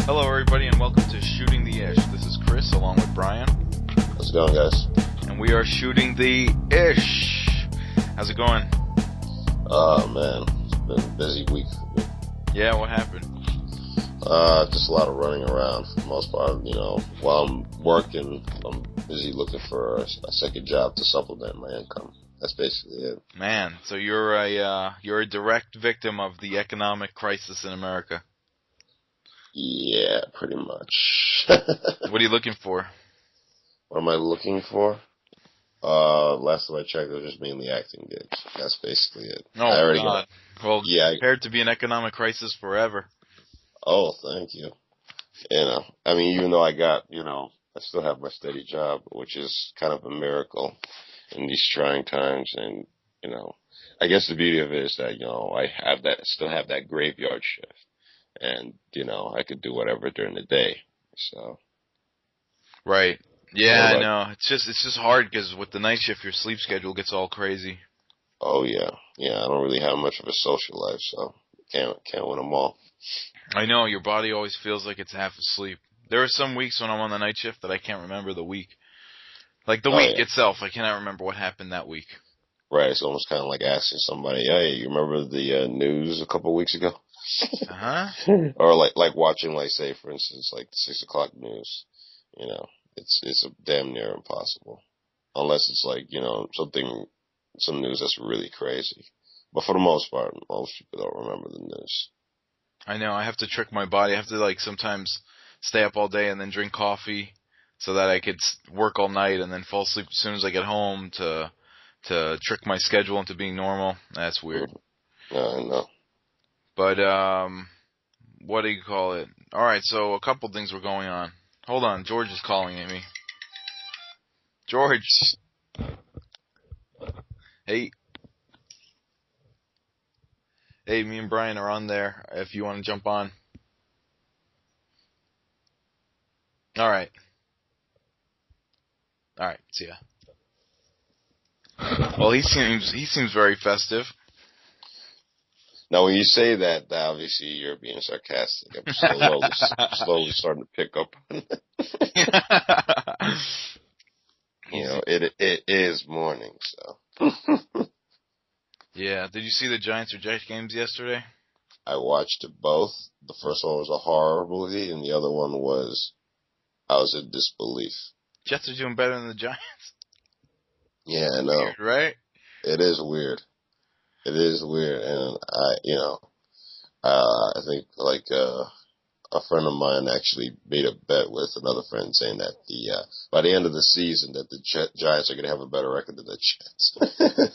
Hello, everybody, and welcome to Shooting the Ish. This is Chris, along with Brian, How's it going, guys? and we are shooting the Ish. How's it going? Oh, man. It's been a busy week for me. Yeah, what happened? Just a lot of running around for the most part. While I'm working, I'm busy looking for a second job to supplement my income. That's basically it. Man, so you're a direct victim of the economic crisis in America. Yeah, pretty much. What are you looking for? What am I looking for? Last time I checked, it was just mainly acting gigs. That's basically it. Oh, God. Well, Yeah. prepared to be an economic crisis forever. Oh, thank you. Even though I still have my steady job, which is kind of a miracle in these trying times. And, I guess the beauty of it is that, still have that graveyard shift. And, I could do whatever during the day. So. Right. Yeah, I know. It's just hard because with the night shift, your sleep schedule gets all crazy. Oh, yeah. Yeah, I don't really have much of a social life, so can't win them all. I know, your body always feels like it's half asleep. There are some weeks when I'm on the night shift that I can't remember the week. Like the week itself, I cannot remember what happened that week. Right, it's almost kind of like asking somebody, hey, you remember the news a couple of weeks ago? Uh-huh. Or like watching, like, say, for instance, like the 6 o'clock news. It's damn near impossible. Unless it's like, some news that's really crazy. But for the most part, most people don't remember the news. I know, I have to trick my body. I have to, sometimes stay up all day and then drink coffee so that I could work all night and then fall asleep as soon as I get home to trick my schedule into being normal. That's weird. Yeah, I know. But, what do you call it? Alright, so a couple things were going on. Hold on, George is calling at me. George! Hey. Hey, me and Brian are on there if you want to jump on. Alright. Alright, see ya. Well, he seems very festive. Now, when you say that, obviously you're being sarcastic. I'm slowly starting to pick up on it. It is morning, so. Yeah, did you see the Giants or Jets games yesterday? I watched both. The first one was a horror movie, and the other one I was in disbelief. Jets are doing better than the Giants. Yeah, I know. Weird, right? It is weird. It is weird, and I think a friend of mine actually made a bet with another friend saying that by the end of the season that the Giants are going to have a better record than the Jets.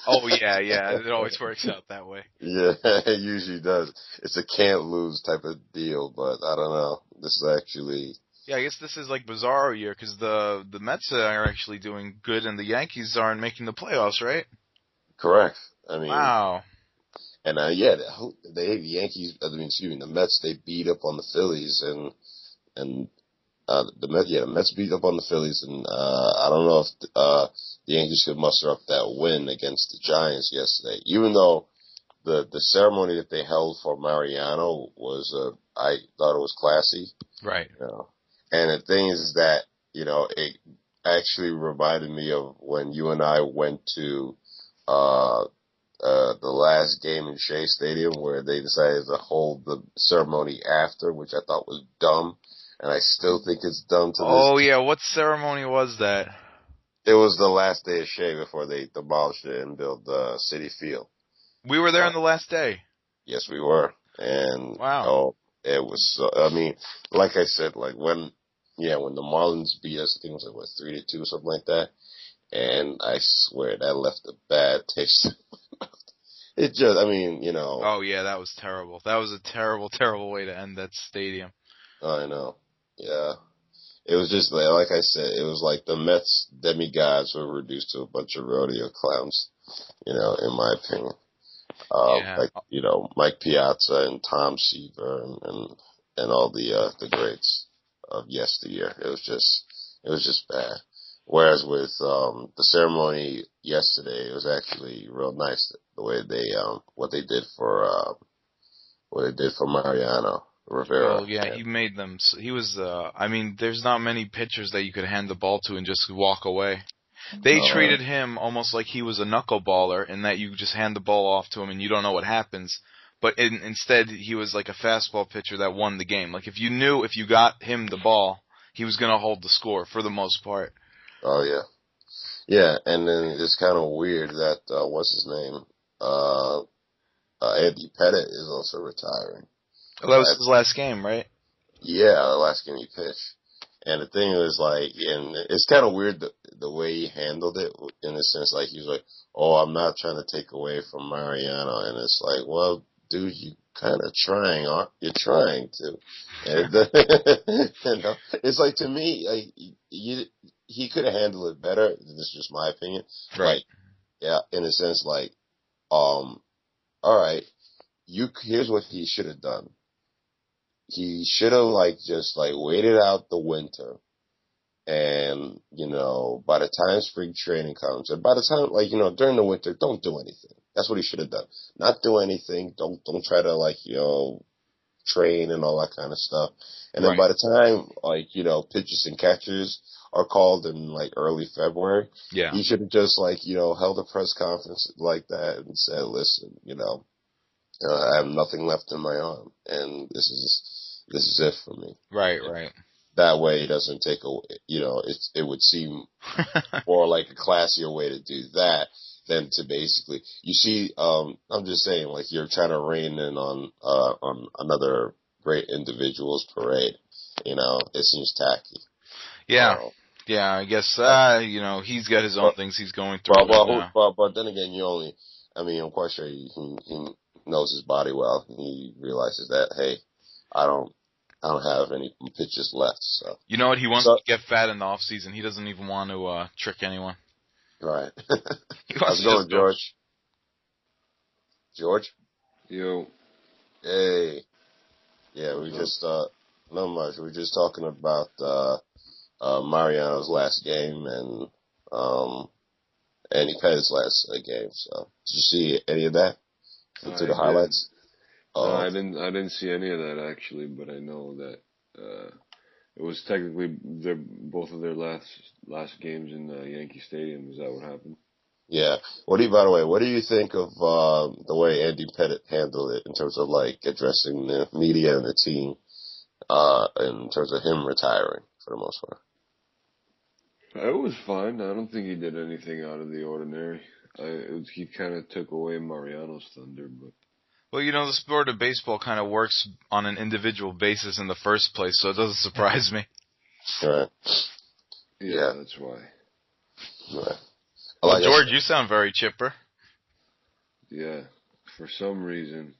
Oh yeah, it always works out that way. Yeah, it usually does. It's a can't lose type of deal, but I don't know. This is actually. Yeah, I guess this is like bizarro year because the Mets are actually doing good and the Yankees aren't making the playoffs, right? Correct. I mean, wow. And the Mets, they beat up on the Phillies the Mets beat up on the Phillies, and I don't know if the Yankees could muster up that win against the Giants yesterday. Even though the ceremony that they held for Mariano was, I thought it was classy. Right. And the thing is that it actually reminded me of when you and I went to the last game in Shea Stadium where they decided to hold the ceremony after, which I thought was dumb, and I still think it's dumb to this. Oh yeah, what ceremony was that? It was the last day of Shea before they demolished it and built Citi Field. We were there on the last day. Yes, we were, and wow. It was. Like I said, when the Marlins beat us, I think it was 3-2 or something like that. And I swear that left a bad taste in my mouth. It just, Oh, yeah, that was terrible. That was a terrible, terrible way to end that stadium. I know. Yeah. It was just, like I said, it was like the Mets demigods were reduced to a bunch of rodeo clowns, in my opinion. Mike Piazza and Tom Seaver and all the greats of yesteryear. It was just bad. Whereas with the ceremony yesterday, it was actually real nice the way what they did for Mariano. Rivera. Well, yeah, he made them. He was. I mean, there's not many pitchers that you could hand the ball to and just walk away. They treated him almost like he was a knuckleballer, in that you just hand the ball off to him and you don't know what happens. But instead, he was like a fastball pitcher that won the game. Like, if you knew if you got him the ball, he was going to hold the score for the most part. Oh yeah, yeah. And then it's kind of weird that what's his name? Andy Pettit is also retiring. Well, that was his last game, right? Yeah, the last game he pitched. And the thing is, like, and it's kind of weird the way he handled it, in a sense, like, he was like, oh, I'm not trying to take away from Mariano. And it's like, well, dude, you kind of trying, aren't you? Trying to. And you know, it's like, to me, like, he could have handled it better. This is just my opinion. Right. Like, yeah, in a sense, like, all right, here's what he should have done. He should have, like, just, like, waited out the winter, and, you know, by the time spring training comes, and by the time, like, you know, during the winter, don't do anything. That's what he should have done. Not do anything. Don't try to, like, you know, train and all that kind of stuff. And then by the time, like, you know, pitchers and catchers are called in, like, early February, yeah, he should have just, like, you know, held a press conference like that and said, listen, you know, I have nothing left in my arm, and this is it for me. Right, right. That way, it doesn't take away. You know, it would seem more like a classier way to do that than to basically. You see, I'm just saying, like, you're trying to rein in on another great individual's parade. You know, it seems tacky. Yeah. Yeah, I guess, you know, he's got his own things he's going through. But then again, I'm quite sure he knows his body well. He realizes that, hey, I don't have any pitches left. So you know what? He wants to get fat in the off season. He doesn't even want to trick anyone. Right. How's it going, George? George? Yo. Hey. Yeah, we just not much. We're just talking about Mariano's last game and Andy Pettit's last game. So did you see any of that? Through the highlights? No, I didn't see any of that actually, but I know that it was technically both of their last games in Yankee Stadium. Is that what happened? Yeah. By the way, what do you think of the way Andy Pettit handled it in terms of, like, addressing the media and the team, in terms of him retiring for the most part? It was fine. I don't think he did anything out of the ordinary. He kind of took away Mariano's thunder, but. Well, you know, the sport of baseball kind of works on an individual basis in the first place, so it doesn't surprise me. Right. Yeah, that's why. Right. Well, George, you sound very chipper. Yeah. For some reason,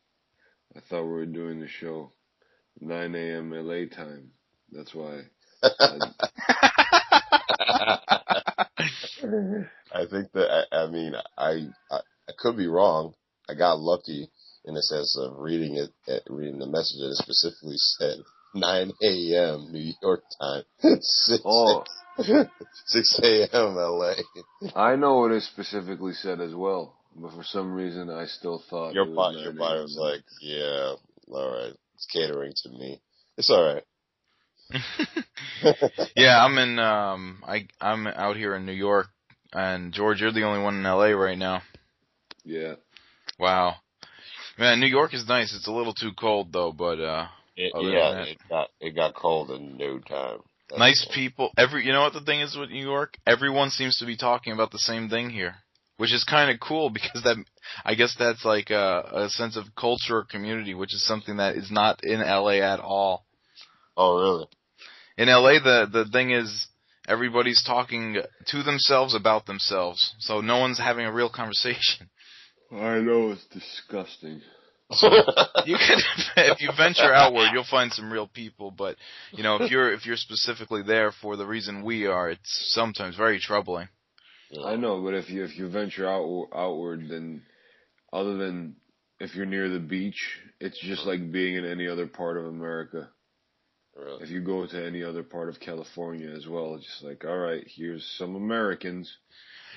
I thought we were doing the show 9 a.m. LA time. That's why. I think that, I could be wrong. I got lucky in the sense of reading the message, and it specifically said 9 a.m. New York time, 6 a.m. LA. I know what it specifically said as well, but for some reason I still thought your body was like, yeah, all right, it's catering to me. It's all right. Yeah, I'm out here in New York, and George, you're the only one in LA right now. Yeah. Wow. Man, New York is nice. It's a little too cold though, but it got cold in no time. Nice people. You know what the thing is with New York? Everyone seems to be talking about the same thing here, which is kind of cool because I guess that's like a sense of culture or community, which is something that is not in LA at all. Oh, really? In LA, the thing is everybody's talking to themselves about themselves, so no one's having a real conversation. I know, it's disgusting. You can, if you venture outward, you'll find some real people. But you know, if you're specifically there for the reason we are, it's sometimes very troubling. I know, but if you venture outward, then other than if you're near the beach, it's just like being in any other part of America. Really? If you go to any other part of California as well, it's just like, all right, here's some Americans.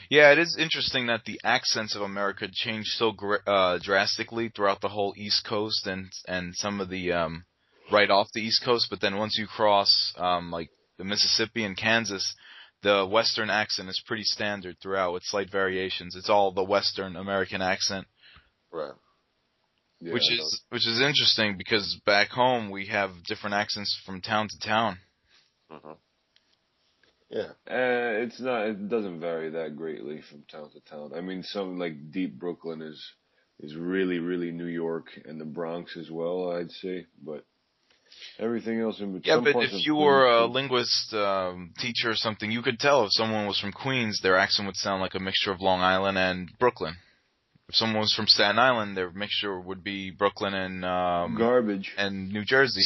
Yeah, it is interesting that the accents of America changed so drastically throughout the whole East Coast and some of the right off the East Coast, but then once you cross like the Mississippi and Kansas, the Western accent is pretty standard throughout with slight variations. It's all the Western American accent. Right. Yeah, Which is interesting because back home we have different accents from town to town. Mm-hmm. Yeah. It's not. It doesn't vary that greatly from town to town. I mean, some like deep Brooklyn is really, really New York, and the Bronx as well, I'd say. But everything else in between. Yeah, but if you were a linguist teacher or something, you could tell if someone was from Queens, their accent would sound like a mixture of Long Island and Brooklyn. If someone was from Staten Island, their mixture would be Brooklyn and garbage and New Jersey.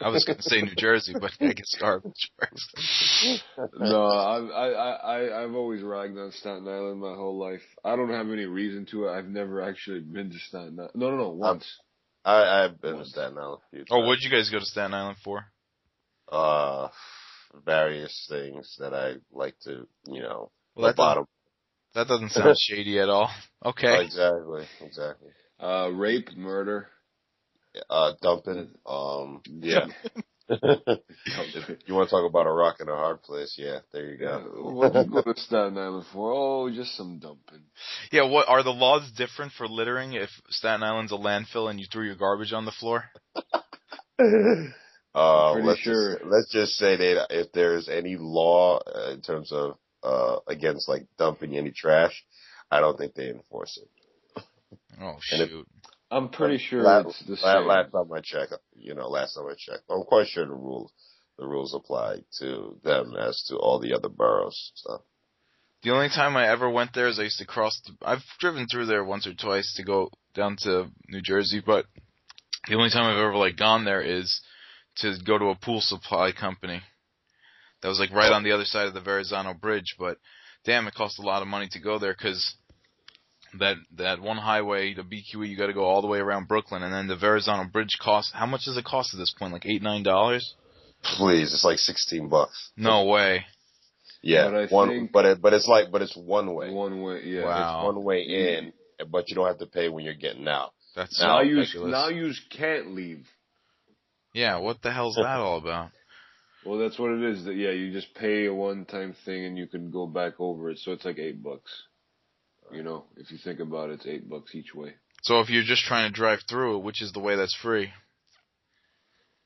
I was going to say New Jersey, but I guess garbage works. No, I've always ragged on Staten Island my whole life. I don't have any reason to. I've never actually been to Staten Island. No, once. I've been to Staten Island a few times. Oh, what'd you guys go to Staten Island for? Various things that I like to, well, the bottom. That doesn't sound shady at all. Okay. Oh, exactly. Rape, murder. Dumping. Yeah. If you want to talk about a rock and a hard place, yeah, there you go. What did you go to Staten Island for? Oh, just some dumping. Yeah, what are the laws different for littering if Staten Island's a landfill and you threw your garbage on the floor? Let's just say that if there's any law in terms of against like dumping any trash, I don't think they enforce it. Oh shoot! I'm pretty sure it's the same. Last time I checked, I'm quite sure the rules apply to them as to all the other boroughs. So. The only time I ever went there is I used to cross. I've driven through there once or twice to go down to New Jersey, but the only time I've ever gone there is to go to a pool supply company. That was right on the other side of the Verrazano Bridge, but damn, it cost a lot of money to go there because that one highway, the BQE, you got to go all the way around Brooklyn, and then the Verrazano Bridge costs. How much does it cost at this point? Like $8-9? Please, it's like $16. No way. Yeah, but it's one way. One way, yeah. Wow. It's one way in, but you don't have to pay when you're getting out. That's now ridiculous. You can't leave. Yeah, what the hell's that all about? Well, that's what it is. That you just pay a one-time thing and you can go back over it. So it's like $8. If you think about it, it's $8 each way. So if you're just trying to drive through it, which is the way that's free?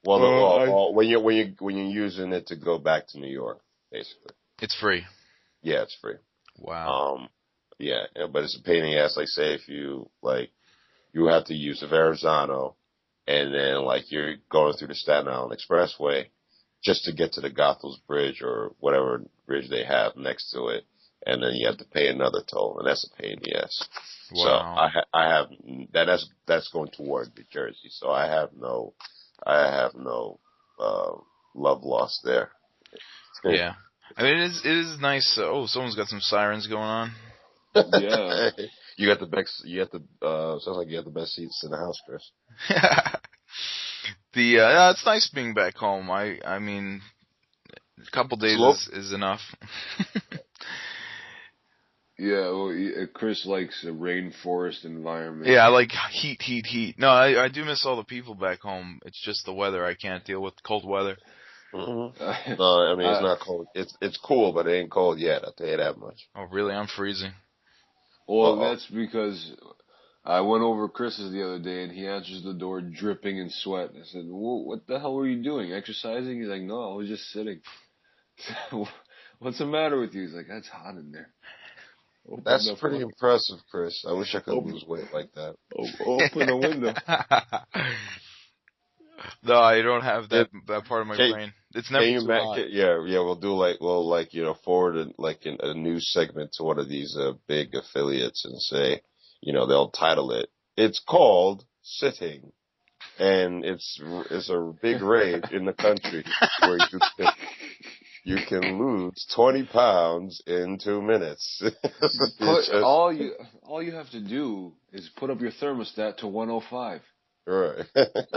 Well, when you're using it to go back to New York, basically, it's free. Yeah, it's free. Wow. Yeah, but it's a pain in the ass. Like, say if you you have to use the Verrazano, and then you're going through the Staten Island Expressway just to get to the Goethals Bridge or whatever bridge they have next to it, and then you have to pay another toll, and that's a pain in the ass. Wow. So I have that's going toward New Jersey. So I have no love lost there. Yeah, I mean it is nice. Someone's got some sirens going on. Yeah, you got the best. Sounds like you got the best seats in the house, Chris. It's nice being back home. I mean, a couple days is enough. Yeah, well, Chris likes a rainforest environment. Yeah, I like heat. No, I do miss all the people back home. It's just the weather. I can't deal with cold weather. Mm-hmm. No, I mean, it's not cold. It's cool, but it ain't cold yet. I'll tell you that much. Oh, really? I'm freezing. Well, that's because I went over Chris's the other day, and he answers the door dripping in sweat. I said, what the hell were you doing? Exercising? He's like, no, I was just sitting. What's the matter with you? He's like, that's hot in there. That's pretty impressive, Chris. I wish I could lose weight like that. Open the window. No, I don't have that part of my brain. It's never too hot. Yeah, we'll forward a news segment to one of these big affiliates and say, they'll title it, "It's called Sitting," and it's a big rage in the country where you can lose 20 pounds in 2 minutes. All you have to do is put up your thermostat to 105. Right.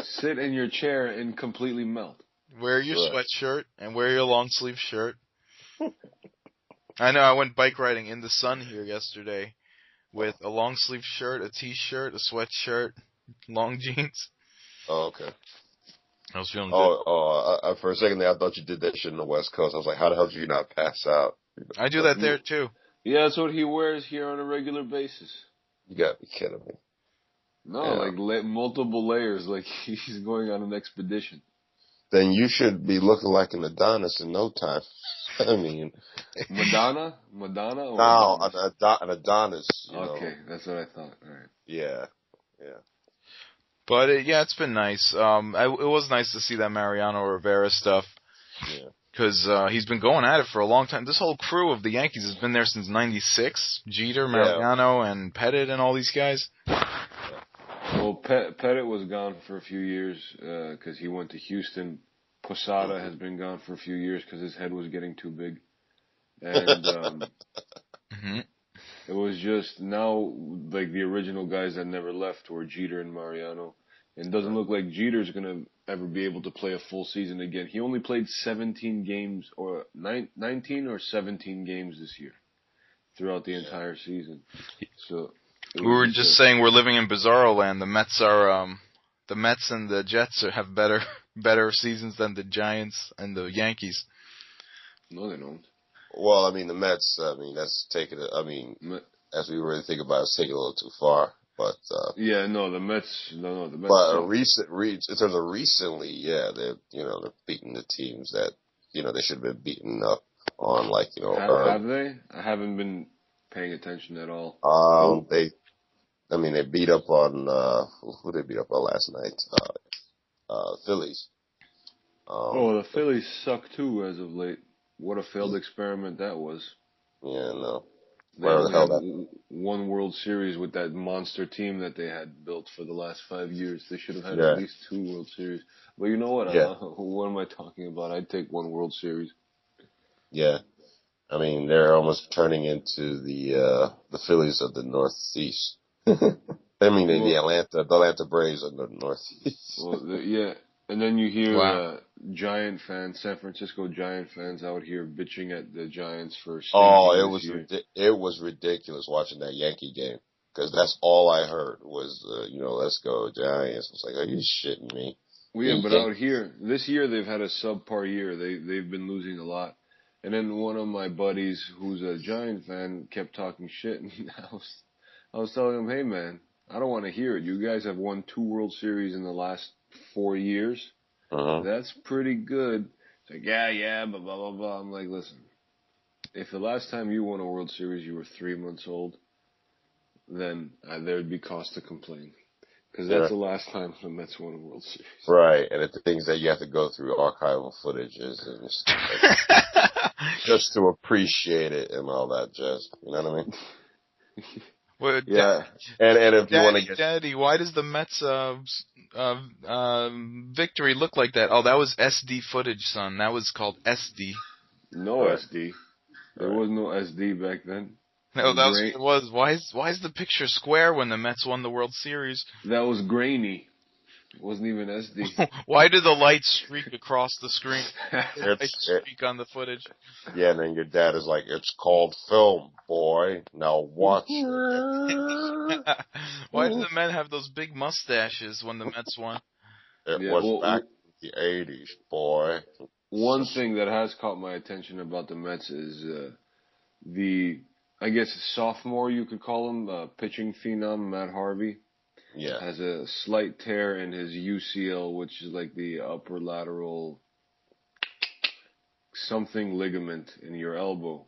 Sit in your chair and completely melt. Wear your sweatshirt and wear your long sleeve shirt. I know, I went bike riding in the sun here yesterday with a long sleeve shirt, a t-shirt, a sweatshirt, long jeans. Oh, okay. I was feeling good. For a second there, I thought you did that shit in the West Coast. I was like, how the hell did you not pass out? I do that there too. Yeah, that's what he wears here on a regular basis. You gotta be kidding me. No, like multiple layers, like he's going on an expedition. Then you should be looking like an Adonis in no time. I mean, Madonna or no, Adonis? an Adonis. Okay, that's what I thought. All right. Yeah. But it's been nice. It was nice to see that Mariano Rivera stuff. Yeah. Because he's been going at it for a long time. This whole crew of the Yankees has been there since '96. Jeter, Mariano, and Pettit, and all these guys. Well, Pettit was gone for a few years because he went to Houston. Posada has been gone for a few years because his head was getting too big. And it was just now, like, the original guys that never left were Jeter and Mariano. And it doesn't look like Jeter's going to ever be able to play a full season again. He only played 17 games, or 19 or 17 games this year throughout the entire season. So we were just saying we're living in Bizarro land. The Mets and the Jets have better seasons than the Giants and the Yankees. No, they don't. Well, I mean, the Mets, that's taking it, as we really think about it, it's taking it a little too far. But the Mets. No, the Mets. But in terms of recently, they're beating the teams that they should have been beaten up on, like Have they? I haven't been paying attention at all. They beat up on who they beat up on last night? Phillies. The Phillies suck too as of late. What a failed experiment that was. Yeah, no. They only had one World Series with that monster team that they had built for the last 5 years. They should have had at least 2 World Series. But you know what? What am I talking about? I'd take 1 World Series. Yeah. I mean, they're almost turning into the Phillies of the Northeast. The Atlanta Braves of the Northeast. Well, and then you hear Giant fans, San Francisco Giant fans out here bitching at the Giants for it was ridiculous watching that Yankee game, because that's all I heard was let's go Giants. I was like, are you shitting me? Well, but out here this year they've had a subpar year. They've been losing a lot. And then one of my buddies who's a Giant fan kept talking shit, and I was telling him, hey man, I don't want to hear it. You guys have won 2 World Series in the last 4 years. That's pretty good. It's like, yeah, blah, blah, blah, blah. I'm like, listen, if the last time you won a World Series you were 3 months old, then there'd be cause to complain. Because that's the last time the Mets won a World Series. Right, and it's the things that you have to go through archival footages and stuff just to appreciate it and all that jazz. You know what I mean? Well, and if you want to get Daddy, why does the Mets victory look like that? Oh, that was SD footage, son. That was called SD. No SD. There was no SD back then. No, that was what it was. Why is the picture square when the Mets won the World Series? That was grainy. It wasn't even SD. Why did the light streak across the screen? Streak on the footage. Yeah, and then your dad is like, "It's called film, boy. Now watch." Why did the men have those big mustaches when the Mets won? It was back in the 80s, boy. One thing that has caught my attention about the Mets is I guess sophomore, you could call him, pitching phenom, Matt Harvey. Yeah. Has a slight tear in his UCL, which is like the upper lateral something ligament in your elbow.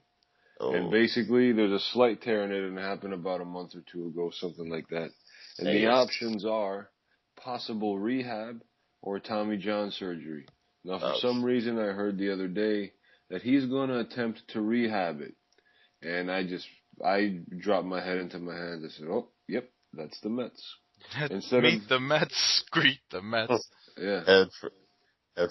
Oh. And basically, there's a slight tear in it, and it happened about a month or 2 ago, something like that. And the options are possible rehab or Tommy John surgery. Now, for some reason, I heard the other day that he's going to attempt to rehab it. And I dropped my head into my hands. I said, oh, yep, that's the Mets. Meet the Mets, greet the Mets. Yeah.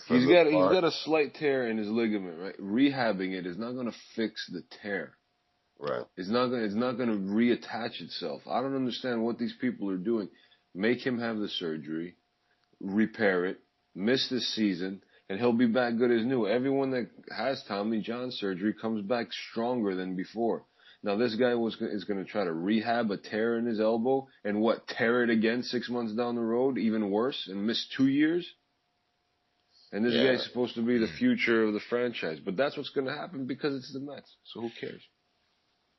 He's got a slight tear in his ligament, right? Rehabbing it is not going to fix the tear. Right. It's not going to reattach itself. I don't understand what these people are doing. Make him have the surgery, repair it, miss this season, and he'll be back good as new. Everyone that has Tommy John surgery comes back stronger than before. Now, this guy is going to try to rehab a tear in his elbow and tear it again 6 months down the road, even worse, and miss 2 years? And this guy's supposed to be the future of the franchise. But that's what's going to happen because it's the Mets. So who cares?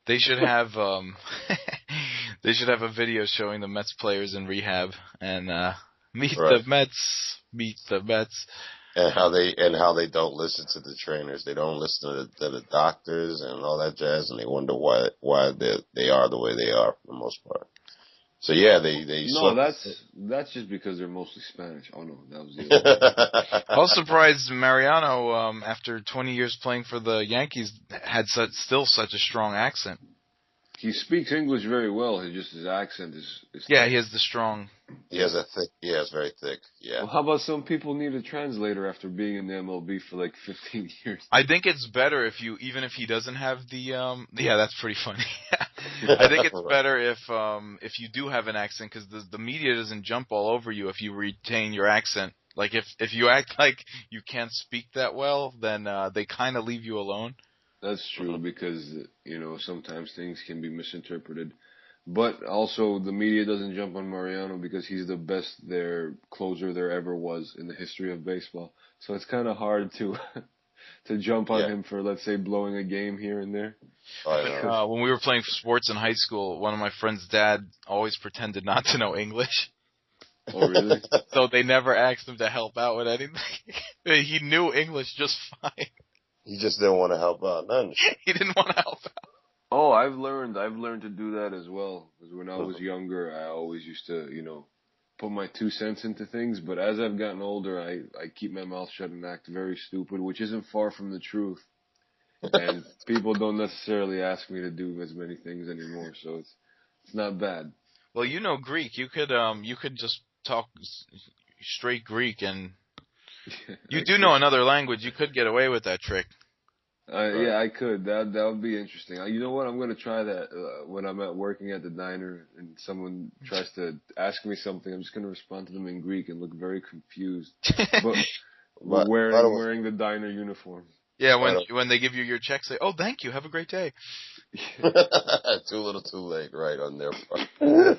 They should have they should have a video showing the Mets players in rehab and meet the Mets, meet the Mets. And how they don't listen to the trainers. They don't listen to the doctors and all that jazz, and they wonder why they are the way they are for the most part. So yeah, they No, that's just because they're mostly Spanish. Oh no, that was the other I was surprised Mariano, after 20 years playing for the Yankees, had still such a strong accent. He speaks English very well. His accent is yeah, he has the strong. It's very thick. Yeah. Well, how about some people need a translator after being in the MLB for like 15 years? I think it's better even if he doesn't have the yeah, that's pretty funny. I think it's better if you do have an accent, because the media doesn't jump all over you if you retain your accent. Like if you act like you can't speak that well, then they kind of leave you alone. That's true, because sometimes things can be misinterpreted. But also, the media doesn't jump on Mariano because he's the best closer there ever was in the history of baseball. So it's kind of hard to jump on him for, let's say, blowing a game here and there. When we were playing sports in high school, one of my friend's dad always pretended not to know English. Oh, really? So they never asked him to help out with anything. He knew English just fine. He just didn't want to help out. None. He didn't want to help out. Oh, I've learned to do that as well. Because when I was younger, I always used to, put my 2 cents into things. But as I've gotten older, I keep my mouth shut and act very stupid, which isn't far from the truth. And people don't necessarily ask me to do as many things anymore, so it's not bad. Well, you know Greek. You could just talk straight Greek, and you do know another language. You could get away with that trick. Yeah, I could. That would be interesting. You know what? I'm going to try that when I'm working at the diner and someone tries to ask me something. I'm just going to respond to them in Greek and look very confused, but wearing the diner uniform. Yeah, when they give you your check, say, "Oh, thank you. Have a great day." Too little, too late, right on their part.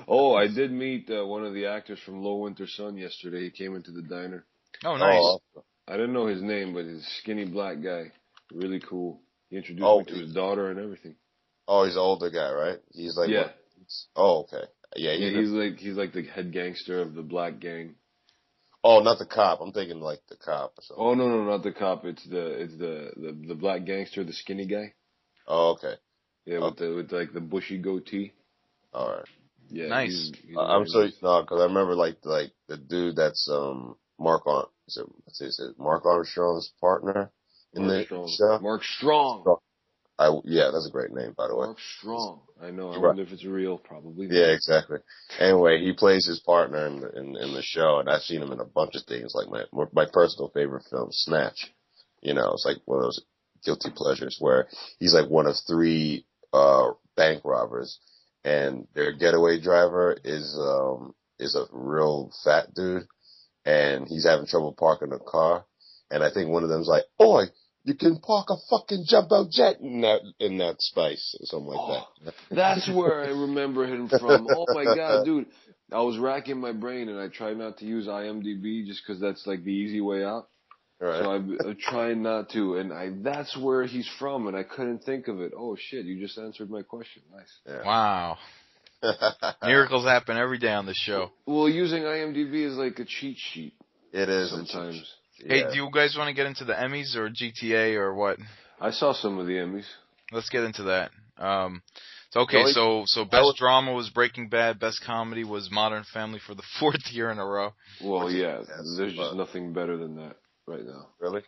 Oh, I did meet one of the actors from Low Winter Sun yesterday. He came into the diner. Oh, nice. Oh. I didn't know his name, but he's a skinny black guy. Really cool. He introduced me to his daughter and everything. Oh, he's an older guy, right? He's like, yeah. Okay. Yeah, he's like the head gangster of the black gang. Oh, not the cop. I'm thinking like the cop or something. Oh no, not the cop. It's the black gangster, the skinny guy. Oh, okay. Yeah, with like the bushy goatee. All right. Yeah, nice. I'm so because I remember like the dude that's Mark Armstrong's partner in the show. Mark Strong. Yeah, that's a great name, by the way. Mark Strong. I know. I wonder if it's real. Probably. Yeah, exactly. Anyway, he plays his partner in the show, and I've seen him in a bunch of things. Like my personal favorite film, Snatch. It's like one of those guilty pleasures where he's like one of 3 bank robbers, and their getaway driver is a real fat dude, and he's having trouble parking a car, and I think one of them's like, "Oi, you can park a fucking jumbo jet in that space," or something like that. That's where I remember him from. Oh my god, dude! I was racking my brain, and I tried not to use IMDb just because that's like the easy way out. Right. So I'm trying not to, and that's where he's from, and I couldn't think of it. Oh shit! You just answered my question. Nice. Yeah. Wow. Miracles happen every day on this show. Well, using IMDb is like a cheat sheet. It is sometimes. Hey, do you guys want to get into the Emmys or GTA or what? I saw some of the Emmys. Let's get into that. So best drama was Breaking Bad. Best comedy was Modern Family for the 4th year in a row. Well, yeah, there's just nothing better than that right now. Really?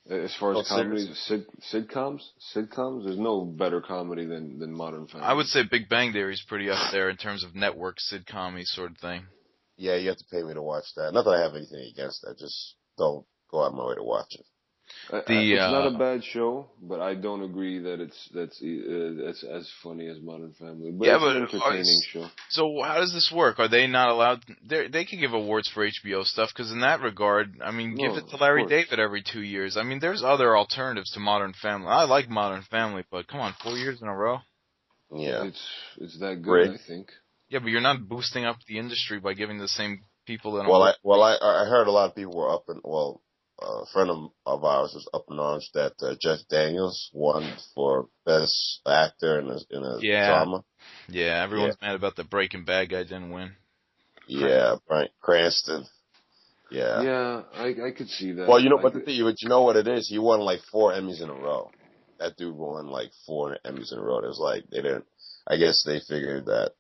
As far as comedies, sitcoms, there's no better comedy than Modern Family. I would say Big Bang Theory is pretty up there in terms of network sitcom-y sort of thing. Yeah, you have to pay me to watch that. Not that I have anything against that, just don't go out of my way to watch it. It's not a bad show, but I don't agree that it's as funny as Modern Family. But it's an entertaining show. So how does this work? Are they not allowed? They can give awards for HBO stuff, because in that regard, I mean, give it to Larry David every 2 years. I mean, there's other alternatives to Modern Family. I like Modern Family, but come on, 4 years in a row? Yeah, it's that good, I think. Yeah, but you're not boosting up the industry by giving the same people an award. I heard a lot of people were a friend of ours was up in arms that Jeff Daniels won for best actor in a Yeah. drama. Yeah, Yeah, everyone's mad about the Breaking Bad guy didn't win. yeah, Bryan Cranston. Yeah. Yeah, I could see Well, that. but you know what it is? He won like 4 Emmys in a row. That dude won like 4 Emmys in a row. It was like they didn't. I guess they figured that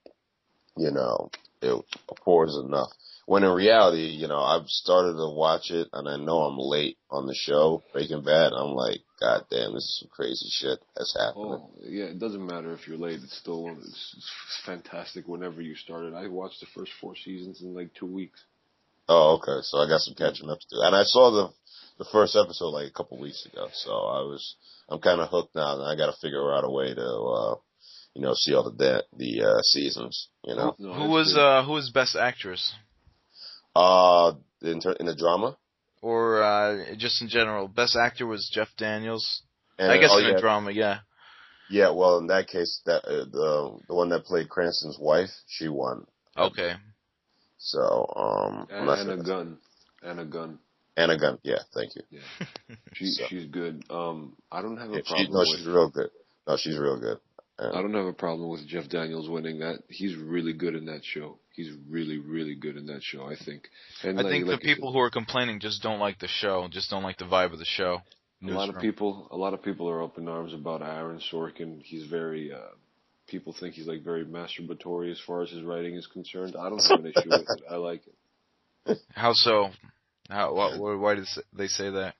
it four is enough. When in reality, I've started to watch it and I know I'm late on the show, Breaking Bad. I'm like, God damn, this is some crazy shit that's happening. Oh, yeah, it doesn't matter if you're late. It's fantastic whenever you started. I watched the first 4 seasons in like 2 weeks. Oh, okay. So I got some catching up to do. And I saw the first episode like a couple weeks ago. So I'm kind of hooked now and I got to figure out a way to, see all the seasons, Oh, no, Who it's was good. best actress? In the drama. Or just in general, best actor was Jeff Daniels. And I guess oh in a yeah, drama, yeah. yeah. Well, in that case, that the one that played Cranston's wife, she won. Okay. So I'm not sure. Anna Gunn. Anna Gunn. Anna Gunn. Yeah, thank you. Yeah. So She's good. I don't have a yeah, problem with she's real good. No, she's real good. I And don't have a problem with Jeff Daniels winning that. He's really good in that show. He's really, really good in that show, I think. And I think the like you said, people who are complaining just don't like the show, just don't like the vibe of the show. Newsroom. a lot of people are up in arms about Aaron Sorkin. He's very people think he's like very masturbatory as far as his writing is concerned. I don't have an issue with it. I like it. How so? Why did they say that?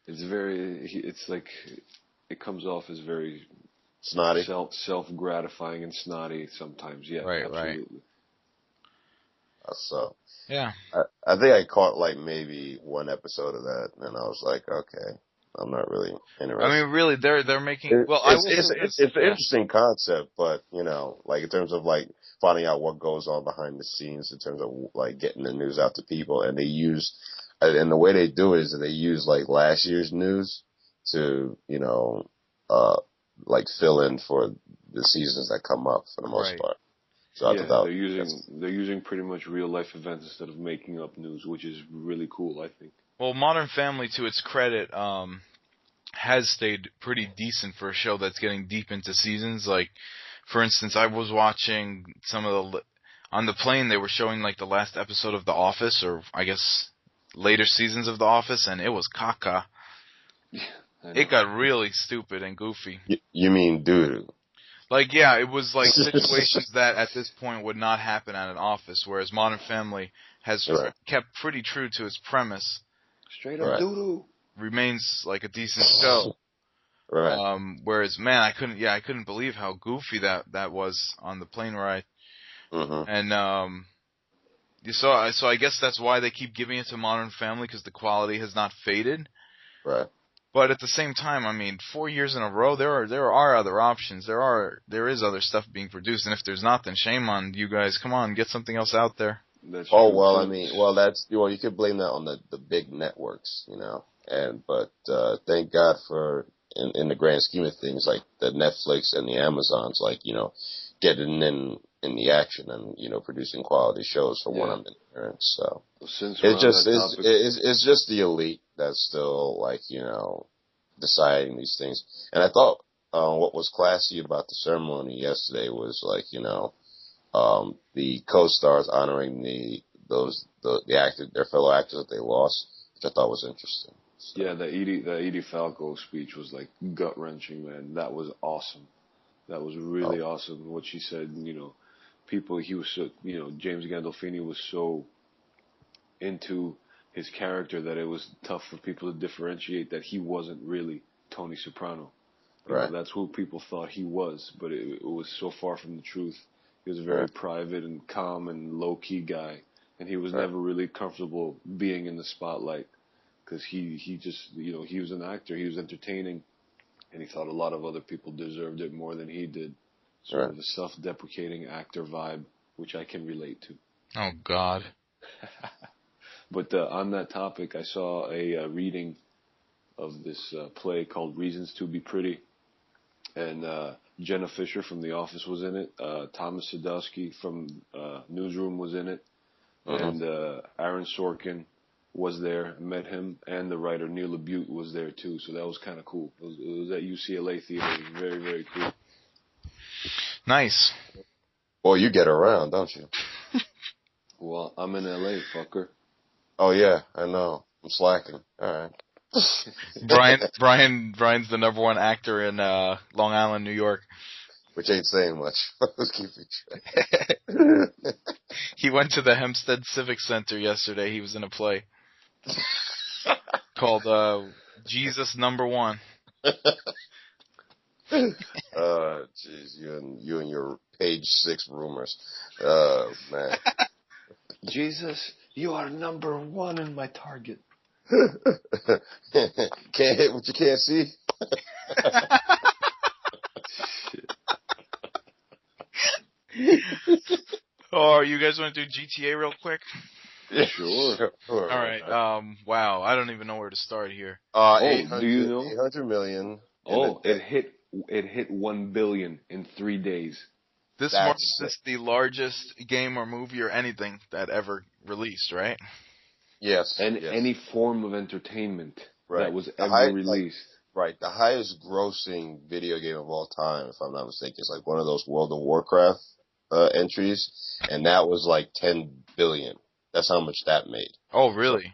It's very it's like it comes off as very snotty. self gratifying and snotty sometimes. Yeah, Right, right. absolutely. So Yeah. I think I caught like maybe one episode of that, and I was like, okay, I'm not really I interested. mean, really, they're making. It, Well, I it's will it's say it's this. it's an Yeah. interesting concept, but like in terms of like finding out what goes on behind the scenes, in terms of like getting the news out to people, and the way they do it is that they use like last year's news to uh like fill in for the seasons that come up for the most Right. part. So I thought Yeah, that's they're using pretty much real life events instead of making up news, which is really cool, I think. Well, Modern Family, to its credit, has stayed pretty decent for a show that's getting deep into seasons. Like, for instance, I was watching some of on the plane. They were showing like the last episode of The Office, or I guess later seasons of The Office, and it was caca. Yeah, I It know. got really stupid and goofy. you mean doo Like, yeah, it was like situations that at this point would not happen at an office, whereas Modern Family has right, kept pretty true to its premise. Straight up right, doo-doo. Remains like a decent show. right. Whereas, man, I couldn't believe how goofy that was on the plane ride. Mhm. And so I guess that's why they keep giving it to Modern Family, because the quality has not faded. Right. But at the same time, I mean, 4 years in a row, there are other options. There is other stuff being produced, and if there's not, then shame on you guys. Come on, get something else out there. That's Oh true. well, I mean, you could blame that on the big networks, but thank God for in the grand scheme of things, like the Netflix and the Amazons, like getting in the action and producing quality shows for what Yeah. I'm in. So Since we're it's on just that topic, it's just the elite that's still like deciding these things. And I thought what was classy about the ceremony yesterday was like the co-stars honoring the actor, their fellow actors that they lost, which I thought was interesting. So, yeah, the Edie Falco speech was like gut wrenching, man. That was awesome. That was really oh, awesome. What she said, people, he was so, James Gandolfini was so into his character that it was tough for people to differentiate that he wasn't really Tony Soprano. right, That's who people thought he was, but it was so far from the truth. He was a very right, private and calm and low key guy, and he was right, never really comfortable being in the spotlight because he just he was an actor, he was entertaining, and he thought a lot of other people deserved it more than he did. Sort right. of a self-deprecating actor vibe, which I can relate to. Oh God. But on that topic, I saw a reading of this play called Reasons to Be Pretty. And Jenna Fisher from The Office was in it. Thomas Sadowski from Newsroom was in it. Mm-hmm. And Aaron Sorkin. was there, met him, and the writer Neil LaBute was there too. So that was kind of cool. It was at UCLA Theater. It was very, very cool. Nice. Well, you get around, don't you? Well, I'm in LA, fucker. Oh yeah, I know. I'm slacking. All right. Brian's the #1 actor in Long Island, New York. Which ain't saying much. Let's keep it track. He went to the Hempstead Civic Center yesterday. He was in a play called Jesus #1. Jeez, you and your page 6 rumors. Man. Jesus, you are #1 in my target. Can't hit what you can't see. Oh, you guys want to do GTA real quick? Yeah, sure. All right. Wow, I don't even know where to start here. 800, do you know? 800 million. It hit 1 billion in 3 days. This marks the largest game or movie or anything that ever released, right? Yes. And yes. any form of entertainment that was ever released. Right. The highest grossing video game of all time, if I'm not mistaken, is like one of those World of Warcraft entries, and that was like 10 billion. That's how much that made. Oh, really? So,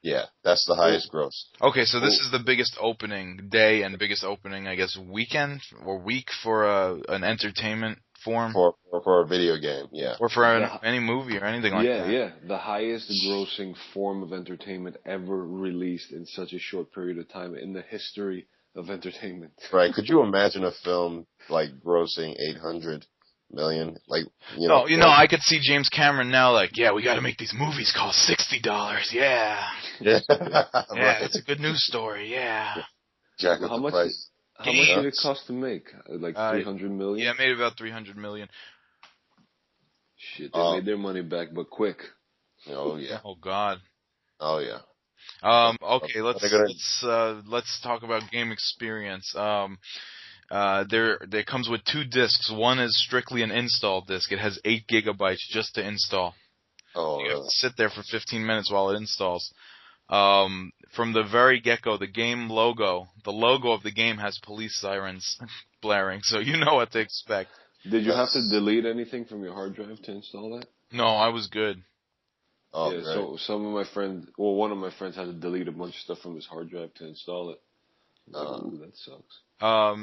yeah, that's the highest gross. Okay, so this is the biggest opening day and biggest opening, I guess, weekend or week for an entertainment form. For a video game, yeah. Or for any movie or anything like that. Yeah. The highest grossing form of entertainment ever released in such a short period of time in the history of entertainment. Right. Could you imagine a film like grossing 800 million? Like, you know. No, I could see James Cameron now like, yeah, we got to make these movies cost $60. Yeah. Yeah. Yeah, it's a good news story. Yeah. Jack up the price. How much did it cost to make? Like 300 million? Yeah, made about 300 million. Shit, they made their money back, but quick. Oh yeah. Oh God. Oh yeah. Okay, let's talk about game experience. There comes with 2 discs. One is strictly an install disc. It has 8 gigabytes just to install. Oh, you have to sit there for 15 minutes while it installs. From the very get-go, the logo of the game has police sirens blaring, so you know what to expect. Did you have to delete anything from your hard drive to install that? No, I was good. Oh, yeah, great. So one of my friends had to delete a bunch of stuff from his hard drive to install it. Ooh, that sucks.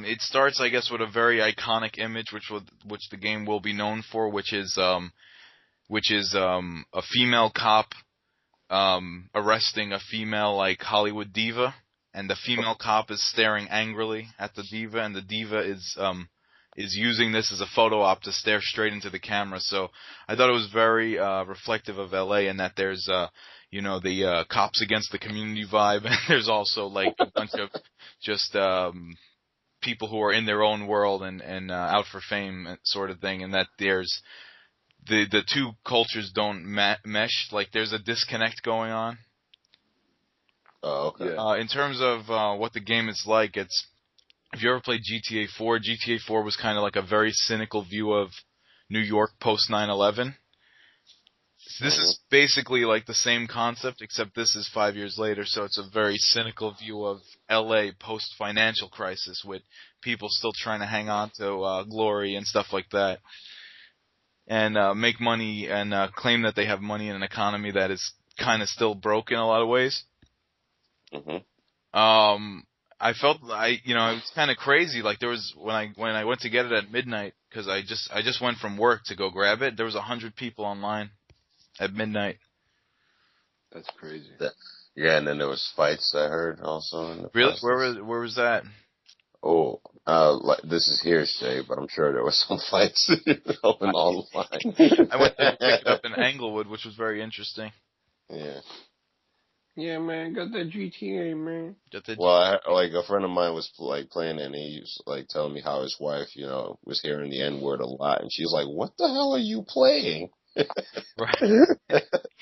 It starts, I guess, with a very iconic image, which the game will be known for, which is a female cop arresting a female like Hollywood diva, and the female cop is staring angrily at the diva, and the diva is using this as a photo op to stare straight into the camera. So I thought it was very reflective of LA, in that there's the cops against the community vibe, and there's also like a bunch of just people who are in their own world and out for fame sort of thing, and that there's the 2 cultures don't mesh. Like there's a disconnect going on. Oh, okay. Yeah. In terms of what the game is like, if you ever played GTA 4, GTA 4 was kind of like a very cynical view of New York post 9/11. This is basically like the same concept, except this is 5 years later, so it's a very cynical view of LA post financial crisis, with people still trying to hang on to glory and stuff like that, and make money and claim that they have money in an economy that is kind of still broke in a lot of ways. I felt it was kind of crazy. Like there was when I went to get it at midnight, because I just went from work to go grab it. There was 100 people online at midnight. That's crazy. Yeah, and then there was fights, I heard, also. In the Really? process. Where was that? Oh, this is hearsay, but I'm sure there was some fights going online. I went to pick it up in Englewood, which was very interesting. Yeah. Yeah, man, got that GTA, man. Well, like a friend of mine was like playing, and he was like telling me how his wife, was hearing the N-word a lot, and she's like, "What the hell are you playing?" Right.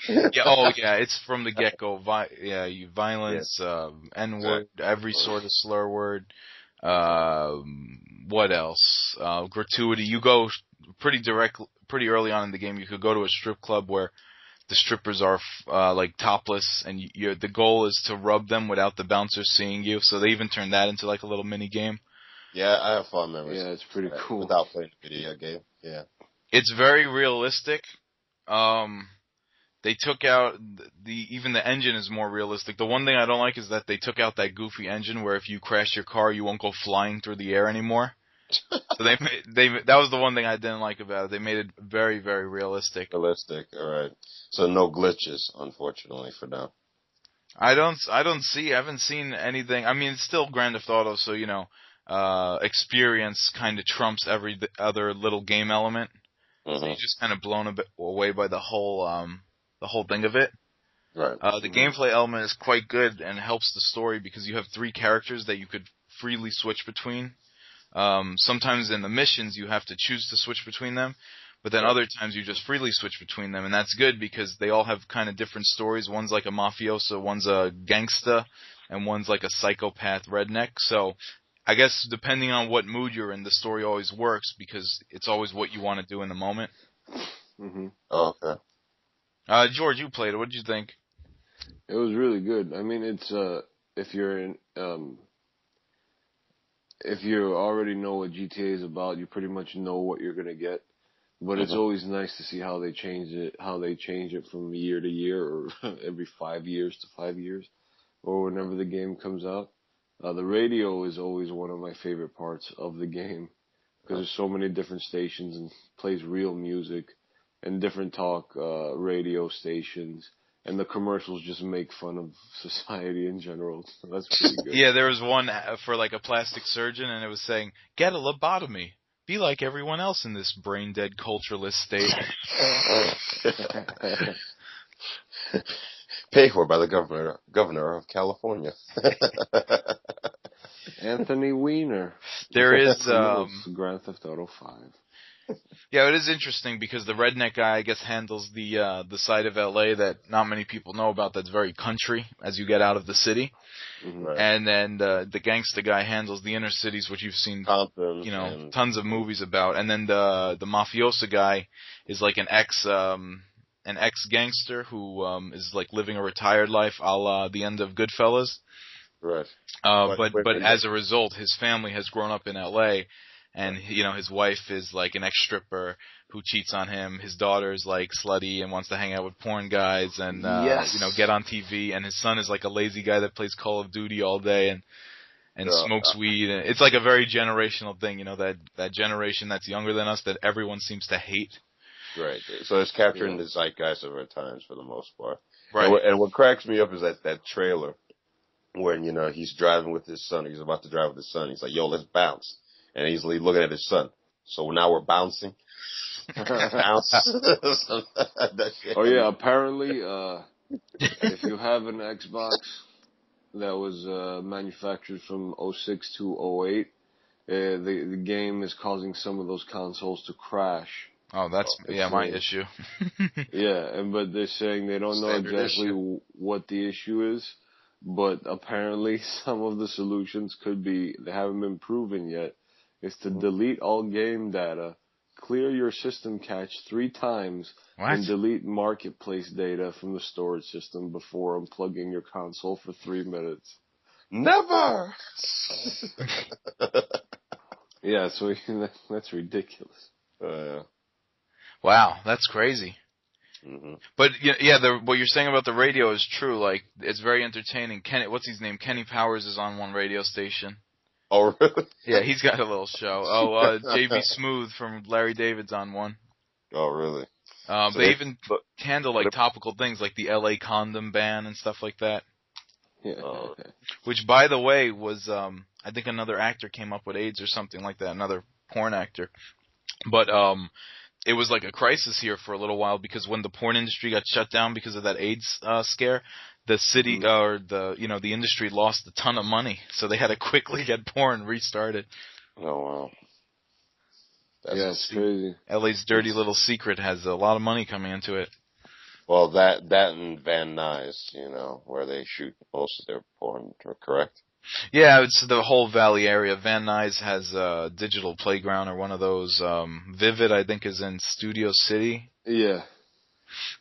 Yeah. It's from the get-go. Violence, N-word, every sort of slur word. What else? Gratuity. You go pretty early on in the game. You could go to a strip club where the strippers are like topless, and the goal is to rub them without the bouncer seeing you. So they even turned that into like a little mini game. Yeah, I have fond memories. Yeah, it's pretty cool. Without playing the video game. Yeah. It's very realistic. They took out even the engine is more realistic. The one thing I don't like is that they took out that goofy engine where if you crash your car, you won't go flying through the air anymore. So that was the one thing I didn't like about it. They made it very, very realistic. Realistic, all right. So no glitches, unfortunately, for now. I haven't seen anything. I mean, it's still Grand Theft Auto, so experience kind of trumps every other little game element. Mm-hmm. So you're just kind of blown a bit away by the whole thing of it. Right. The gameplay element is quite good and helps the story because you have 3 characters that you could freely switch between. Sometimes in the missions you have to choose to switch between them, but then other times you just freely switch between them, and that's good because they all have kind of different stories. One's like a mafioso, one's a gangsta, and one's like a psychopath redneck. So I guess depending on what mood you're in, the story always works because it's always what you want to do in the moment. Mm-hmm. Oh, okay. George, you played it. What did you think? It was really good. I mean, it's if you're in if you already know what GTA is about, you pretty much know what you're gonna get. But it's always nice to see how they change it from year to year, or every 5 years to 5 years, or whenever the game comes out. The radio is always one of my favorite parts of the game because there's so many different stations and plays real music and different talk radio stations. And the commercials just make fun of society in general. So that's pretty good. Yeah, there was one for like a plastic surgeon, and it was saying, "Get a lobotomy. Be like everyone else in this brain-dead, cultureless state." Paid for by the governor of California. Anthony Weiner. There is Grand Theft Auto 5. Yeah, it is interesting because the redneck guy, I guess, handles the side of LA that not many people know about. That's very country as you get out of the city, Right. and then the gangsta guy handles the inner cities, which you've seen, tons of movies about. And then the mafiosa guy is like an ex gangster who is like living a retired life, a la the end of Goodfellas. Right. But as a result, his family has grown up in LA. And, his wife is like an ex-stripper who cheats on him. His daughter's like slutty and wants to hang out with porn guys and, get on TV. And his son is like a lazy guy that plays Call of Duty all day and smokes weed. And it's like a very generational thing, that generation that's younger than us that everyone seems to hate. Right. So it's capturing the zeitgeist of our times for the most part. Right. And what cracks me up is that trailer when, he's driving with his son. He's about to drive with his son. He's like, yo, let's bounce. And he's looking at his son. So now we're bouncing. Bounce. Oh yeah, apparently, if you have an Xbox that was manufactured from 06 to 08, the game is causing some of those consoles to crash. Oh, that's my issue. Yeah, but they're saying they don't know exactly what the issue is, but apparently some of the solutions could be, they haven't been proven yet, is to delete all game data, clear your system cache 3 times, and delete marketplace data from the storage system before unplugging your console for 3 minutes. Never! Yeah, so that's ridiculous. Wow, that's crazy. Mm-hmm. But what you're saying about the radio is true. Like, it's very entertaining. What's his name? Kenny Powers is on one radio station. Oh, really? Yeah, he's got a little show. JB Smooth from Larry David's on one. Oh, really? They even handle like topical things like the LA condom ban and stuff like that. Yeah. Which, by the way, was I think another actor came up with AIDS or something like that. Another porn actor. But it was like a crisis here for a little while because when the porn industry got shut down because of that AIDS scare, the city or the industry lost a ton of money, so they had to quickly get porn restarted. Oh wow, that's crazy. LA's dirty little secret has a lot of money coming into it. Well, that and Van Nuys, where they shoot most of their porn, correct? Yeah, it's the whole Valley area. Van Nuys has a Digital Playground or one of those. Vivid, I think, is in Studio City. Yeah.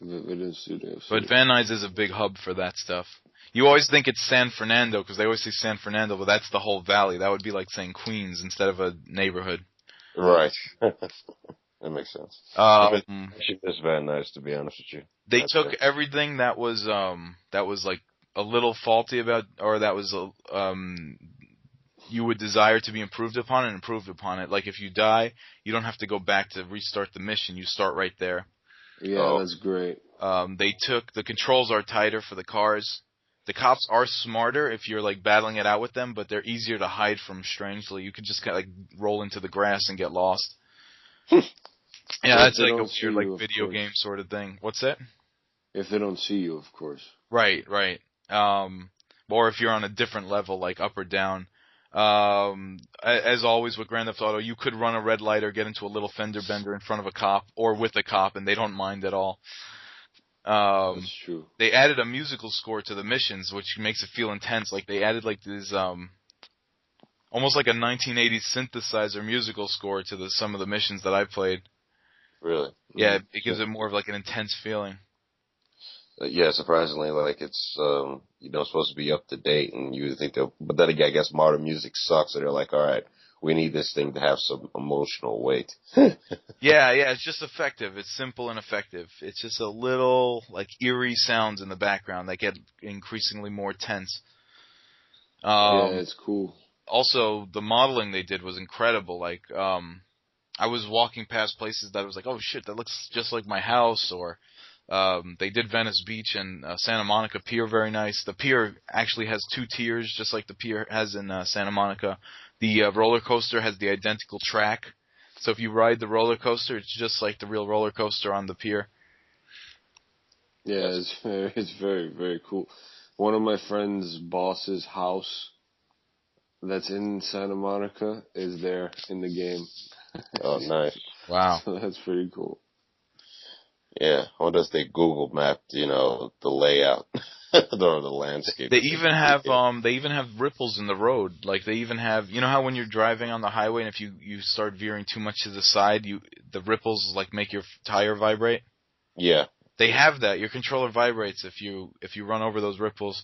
Vivid Studio But City. Van Nuys is a big hub for that stuff. You always think it's San Fernando because they always say San Fernando, but that's the whole valley. That would be like saying Queens instead of a neighborhood. Right. That makes sense. I should miss Van Nuys, to be honest with you. They took everything that was like a little faulty about, or that was you would desire to be improved upon and improved upon it. Like if you die, you don't have to go back to restart the mission. You start right there. Yeah, that's great. They took the controls are tighter for the cars. The cops are smarter if you're like battling it out with them, but they're easier to hide from. Strangely, you could just kind of like roll into the grass and get lost. Yeah, that's like a weird like video game sort of thing. What's that? If they don't see you, of course. Right. Or if you're on a different level, like up or down. As always with Grand Theft Auto, you could run a red light or get into a little fender bender in front of a cop or with a cop, and they don't mind at all. That's true. They added a musical score to the missions, which makes it feel intense. Like they added like this, almost like a 1980s synthesizer musical score to some of the missions that I played. Really? Yeah, it gives it more of like an intense feeling. Yeah, surprisingly, like it's supposed to be up to date, and you would think but then again, I guess modern music sucks, so they're like, all right, we need this thing to have some emotional weight. Yeah, it's just effective. It's simple and effective. It's just a little like eerie sounds in the background that get increasingly more tense. Yeah, it's cool. Also, the modeling they did was incredible. Like, I was walking past places that I was like, oh shit, that looks just like my house, or they did Venice Beach and Santa Monica Pier very nice. The pier actually has 2 tiers, just like the pier has in Santa Monica. The roller coaster has the identical track. So if you ride the roller coaster, it's just like the real roller coaster on the pier. Yeah, it's very, very cool. One of my friend's boss's house that's in Santa Monica is there in the game. Oh, nice. Wow. So that's pretty cool. Yeah, I wonder if they Google mapped, the layout or the landscape. They even have ripples in the road. Like they even have, you know how when you're driving on the highway and if you start veering too much to the side, the ripples like make your tire vibrate? Yeah. They have that. Your controller vibrates if you run over those ripples.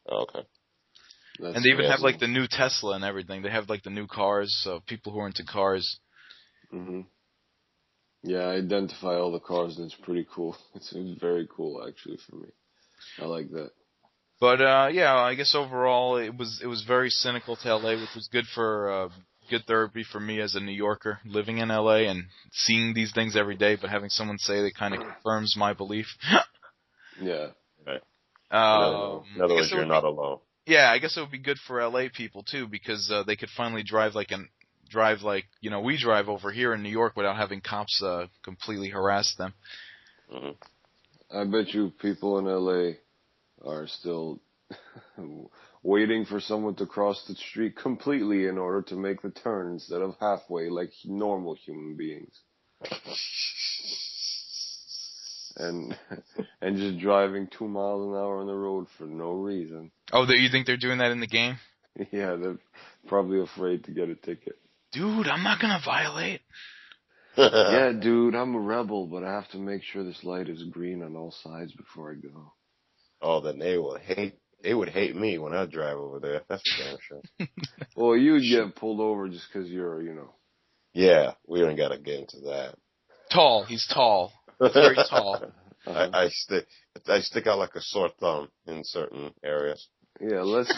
Oh, okay. And they even have like the new Tesla and everything. They have like the new cars, so people who are into cars. Mhm. Yeah, I identify all the cars, and it's pretty cool. It's very cool, actually, for me. I like that. But yeah, I guess overall it was very cynical to LA, which was good for good therapy for me as a New Yorker living in LA and seeing these things every day. But having someone say it kind of confirms my belief. Yeah. Right. In other words, you're not alone. Yeah, I guess it would be good for LA people too because they could finally drive like we drive over here in New York without having cops completely harass them. Mm-hmm. I bet you people in LA are still waiting for someone to cross the street completely in order to make the turn instead of halfway like normal human beings. And just driving 2 miles an hour on the road for no reason. Oh, you think they're doing that in the game? Yeah, they're probably afraid to get a ticket. Dude, I'm not gonna violate. Yeah, dude, I'm a rebel, but I have to make sure this light is green on all sides before I go. Oh, then they would hate me when I drive over there. That's damn sure. Well, you would get pulled over just because you're, Yeah, we don't gotta get into that. Tall. He's tall. Very tall. I stick out like a sore thumb in certain areas. Yeah, let's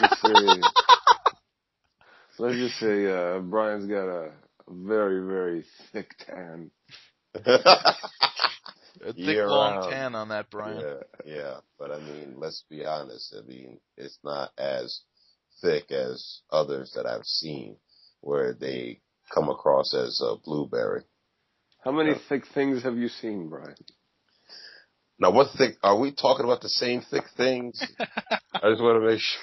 just say Brian's got a very, very thick tan. A thick, long tan on that, Brian. Yeah, but I mean, let's be honest. I mean, it's not as thick as others that I've seen where they come across as a blueberry. How many thick things have you seen, Brian? Now, what thick? Are we talking about the same thick things? I just want to make sure.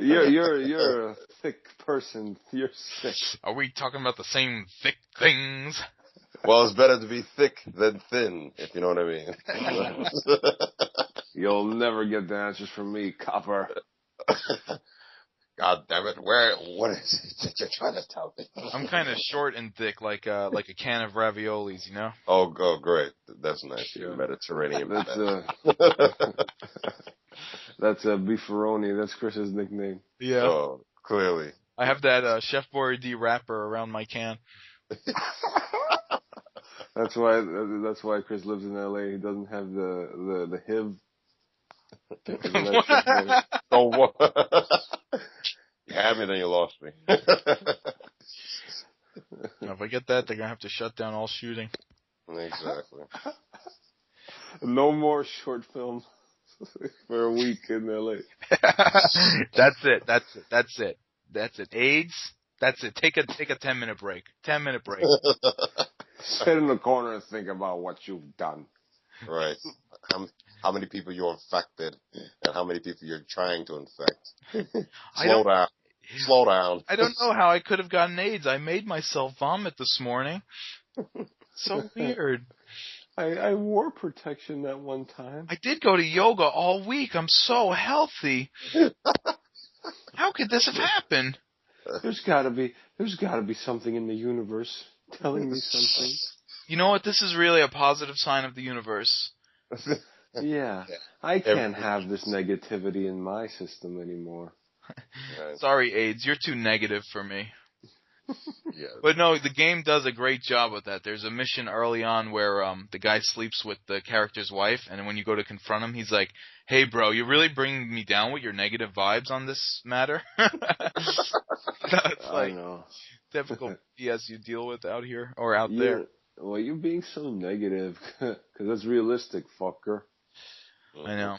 You're a thick person. You're sick. Are we talking about the same thick things? Well, it's better to be thick than thin, if you know what I mean. You'll never get the answers from me, copper. God damn it! What is it that you're trying to tell me? I'm kind of short and thick, like a can of raviolis, you know. Oh, great. That's nice. Yeah. Mediterranean. That's beefaroni. That's Chris's nickname. Yeah. Oh, clearly. I have that Chef Boyardee wrapper around my can. That's why Chris lives in L.A. He doesn't have the HIV. Oh, what? You had me, then you lost me. If I get that, they're gonna have to shut down all shooting. Exactly. No more short films for a week in L.A. That's it. AIDS. That's it. Take a 10-minute break. 10-minute break. Sit in the corner and think about what you've done. Right. How many people you're infected, and how many people you're trying to infect. Slow down. I don't know how I could have gotten AIDS. I made myself vomit this morning. So weird. I wore protection that one time. I did go to yoga all week. I'm so healthy. How could this have happened? There's gotta be something in the universe telling me something. You know what? This is really a positive sign of the universe. Yeah. I can't have this negativity in my system anymore. Right. Sorry, AIDS. You're too negative for me. Yeah. But no, the game does a great job with that. There's a mission early on where the guy sleeps with the character's wife, and when you go to confront him, he's like, "Hey, bro, you're really bringing me down with your negative vibes on this matter." That's like typical BS you deal with out here or out there. Well, you're being so negative because that's realistic, fucker. I know.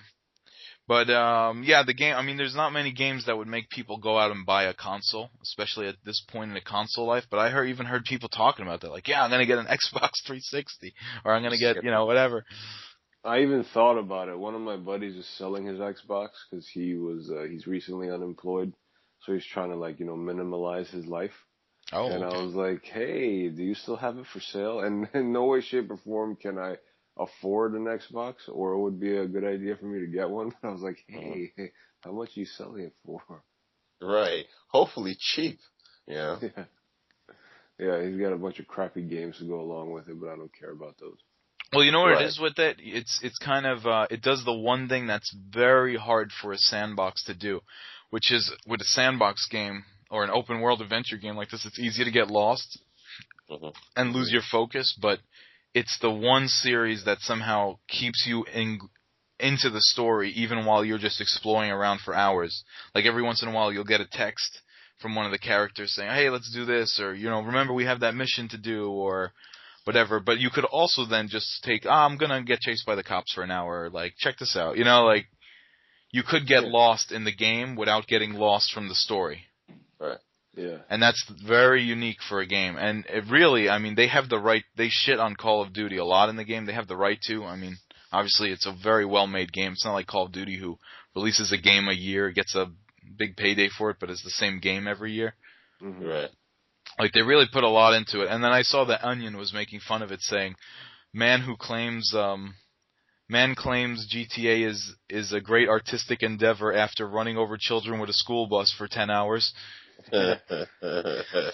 But, yeah, the game, I mean, there's not many games that would make people go out and buy a console, especially at this point in the console life, but I even heard people talking about that, like, yeah, I'm gonna get an Xbox 360, or I'm gonna get, whatever. I even thought about it. One of my buddies is selling his Xbox because he's recently unemployed, so he's trying to, minimalize his life. Oh, and okay. I was like, hey, do you still have it for sale? And in no way, shape, or form can I afford an Xbox, or it would be a good idea for me to get one. I was like, hey, how much are you selling it for? Right. Hopefully cheap. Yeah. Yeah, he's got a bunch of crappy games to go along with it, but I don't care about those. Well, you know what it is with it? It's kind of, it does the one thing that's very hard for a sandbox to do, which is with a sandbox game or an open world adventure game like this, it's easy to get lost and lose your focus, but it's the one series that somehow keeps you into the story even while you're just exploring around for hours. Like every once in a while you'll get a text from one of the characters saying, hey, let's do this, or, remember we have that mission to do, or whatever. But you could also then just take, I'm going to get chased by the cops for an hour, like, check this out. You could get lost in the game without getting lost from the story. Right. Yeah. And that's very unique for a game. And it really, I mean, they have the right, they shit on Call of Duty a lot in the game. They have the right to. I mean, obviously it's a very well-made game. It's not like Call of Duty who releases a game a year, gets a big payday for it, but it's the same game every year. Mm-hmm. Right. Like, they really put a lot into it. And then I saw that Onion was making fun of it, saying, man claims GTA is a great artistic endeavor after running over children with a school bus for 10 hours.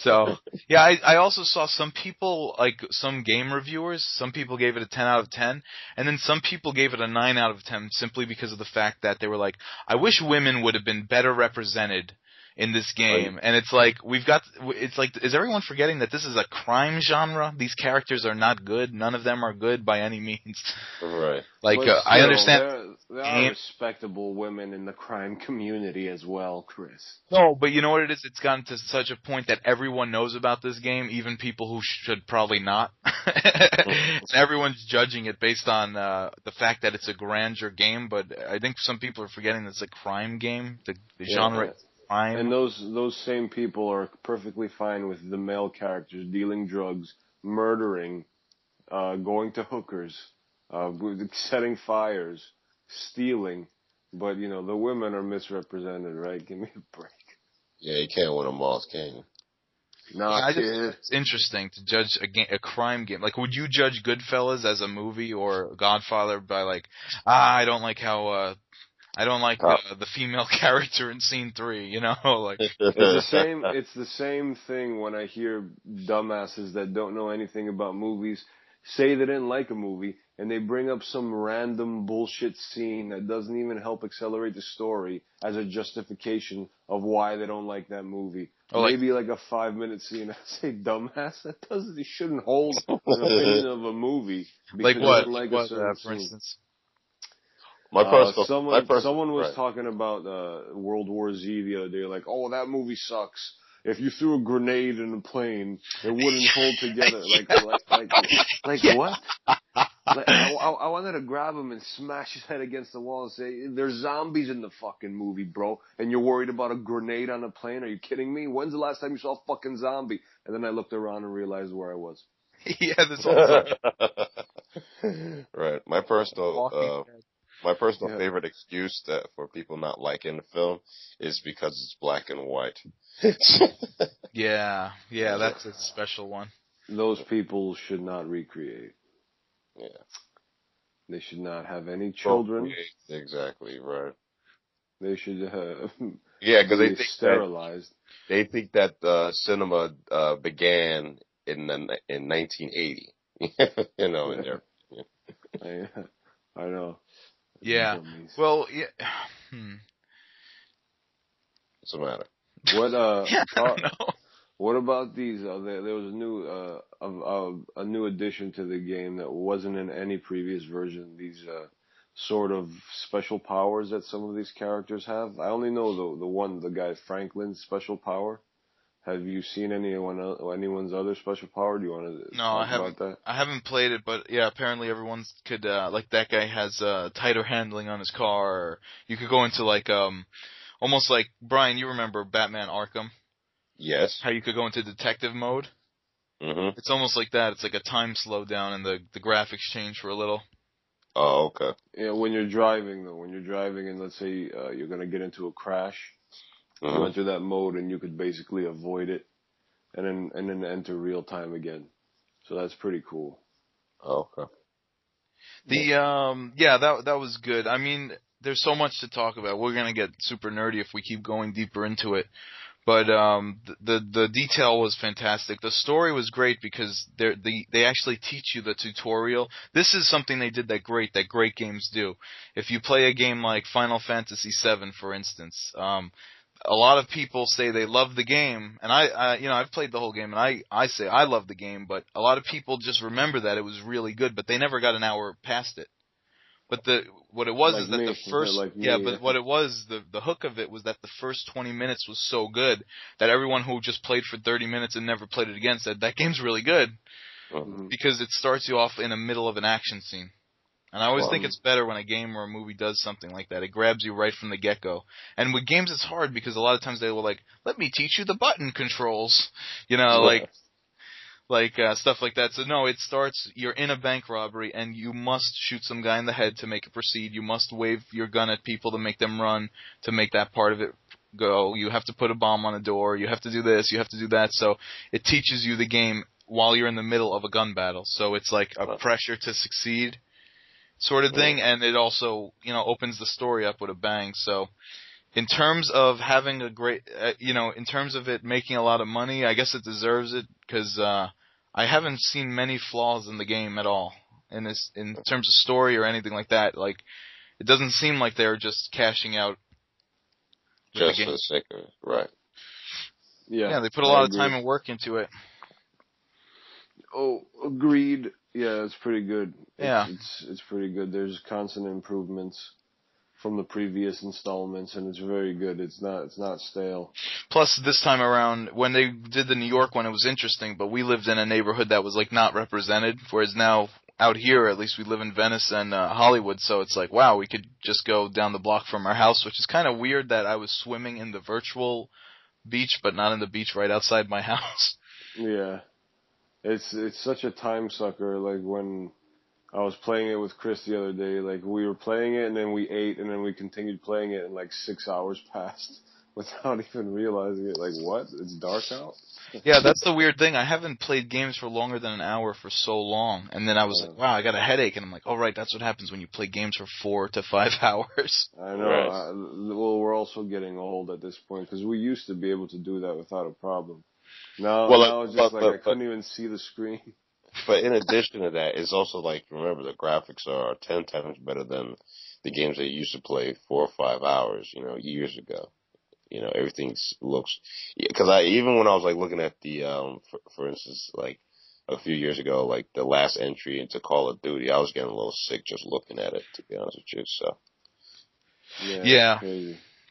So, yeah, I also saw some people, like some game reviewers, some people gave it a 10 out of 10, and then some people gave it a 9 out of 10 simply because of the fact that they were like, I wish women would have been better represented in this game. And it's like, is everyone forgetting that this is a crime genre? These characters are not good. None of them are good by any means. Right. Like, Still, I understand. There are respectable women in the crime community as well, Chris. No, but you know what it is? It's gotten to such a point that everyone knows about this game, even people who should probably not. And everyone's judging it based on the fact that it's a grandeur game, but I think some people are forgetting that it's a crime game. The genre is crime. And those same people are perfectly fine with the male characters dealing drugs, murdering, going to hookers, setting fires, stealing, but the women are misrepresented, right? Give me a break. Yeah, you can't win them all, can you? It's interesting to judge a crime game. Like, would you judge Goodfellas as a movie or Godfather by like, I don't like how I don't like Top. the female character in scene 3. You know, like It's the same thing when I hear dumbasses that don't know anything about movies say they didn't like a movie and they bring up some random bullshit scene that doesn't even help accelerate the story as a justification of why they don't like that movie. oh, like Maybe like a 5-minute scene. I say, dumbass, you shouldn't hold an opinion of a movie because you what? didn't like a What? certain For scene. instance. Someone was right. talking about World War Z the other day, like, oh, that movie sucks. If you threw a grenade in a plane, it wouldn't hold together. Like Yeah. what? Like, I wanted to grab him and smash his head against the wall and say, there's zombies in the fucking movie, bro, and you're worried about a grenade on a plane? Are you kidding me? When's the last time you saw a fucking zombie? And then I looked around and realized where I was. Yeah, this whole time. Right. Walking Dead. My personal Yeah. favorite excuse that for people not liking the film is because it's black and white. Yeah, that's a special one. Those people should not recreate. Yeah. They should not have any children. Procreate. Exactly. Right. They should Yeah, because be sterilized. they think that cinema began in 1980. You know, in there. I know. Yeah. Dummies. Well, yeah. What's the matter? What Yeah, I don't know. what about these? There was a new addition to the game that wasn't in any previous version. These sort of special powers that some of these characters have. I only know the guy Franklin's special power. Have you seen anyone's other special power? Do you want to No, talk about that? I haven't played it, but yeah, apparently everyone could like that guy has tighter handling on his car. Or you could go into like almost like Brian. You remember Batman Arkham? Yes. How you could go into detective mode? Mm-hmm. It's almost like that. It's like a time slowdown, and the graphics change for a little. Oh, okay. Yeah, when you're driving though, when you're driving and let's say you're gonna get into a crash, you Mm-hmm. enter that mode and you could basically avoid it, and then enter real time again. So that's pretty cool. Oh, okay. Yeah, that was good. I mean, there's so much to talk about. We're gonna get super nerdy if we keep going deeper into it. But the detail was fantastic. The story was great because they actually teach you the tutorial. This is something they did that great games do. If you play a game like Final Fantasy VII, for instance, a lot of people say they love the game, and I've played the whole game, and I say I love the game, but a lot of people just remember that it was really good, but they never got an hour past it. But what it was Like is that the me, first like me. yeah, but what it was the hook of it was that the first 20 minutes was so good that everyone who just played for 30 minutes and never played it again said that game's really good Mm-hmm. because it starts you off in the middle of an action scene. And I always think it's better when a game or a movie does something like that. It grabs you right from the get-go. And with games it's hard because a lot of times they will like, let me teach you the button controls. You know, like stuff like that. So no, it starts, you're in a bank robbery and you must shoot some guy in the head to make it proceed. You must wave your gun at people to make them run, to make that part of it go. You have to put a bomb on a door. You have to do this. You have to do that. So it teaches you the game while you're in the middle of a gun battle. So it's like a pressure to succeed sort of thing. And it also, opens the story up with a bang. So in terms of having a great, in terms of it making a lot of money, I guess it deserves it because I haven't seen many flaws in the game at all. In terms of story or anything like that, like it doesn't seem like they're just cashing out with Just the for game. the sake of it, right? Yeah, they put a lot of time and work into it. Oh, agreed. Yeah, it's pretty good. Yeah, it's pretty good. There's constant improvements from the previous installments, and it's very good. It's not stale. Plus, this time around, when they did the New York one, it was interesting, but we lived in a neighborhood that was, like, not represented, whereas now, out here, at least we live in Venice and Hollywood, so it's like, wow, we could just go down the block from our house, which is kind of weird that I was swimming in the virtual beach, but not in the beach right outside my house. Yeah. It's such a time sucker, like when I was playing it with Chris the other day, like we were playing it and then we ate and then we continued playing it and like 6 hours passed. without even realizing it. Like, what? It's dark out? Yeah, that's the weird thing. I haven't played games for longer than an hour for so long, and then I was like, wow, I got a headache, and I'm like, oh right, that's what happens when you play games for 4 to 5 hours. I know. Well, we're also getting old at this point because we used to be able to do that without a problem. Now it's just I couldn't even see the screen. But in addition to that, it's also like, remember, the graphics are 10 times better than the games that you used to play 4 or 5 hours, years ago. Everything looks, because even when I was like looking at the, for instance, like a few years ago, like the last entry into Call of Duty, I was getting a little sick just looking at it, to be honest with you, so. Yeah.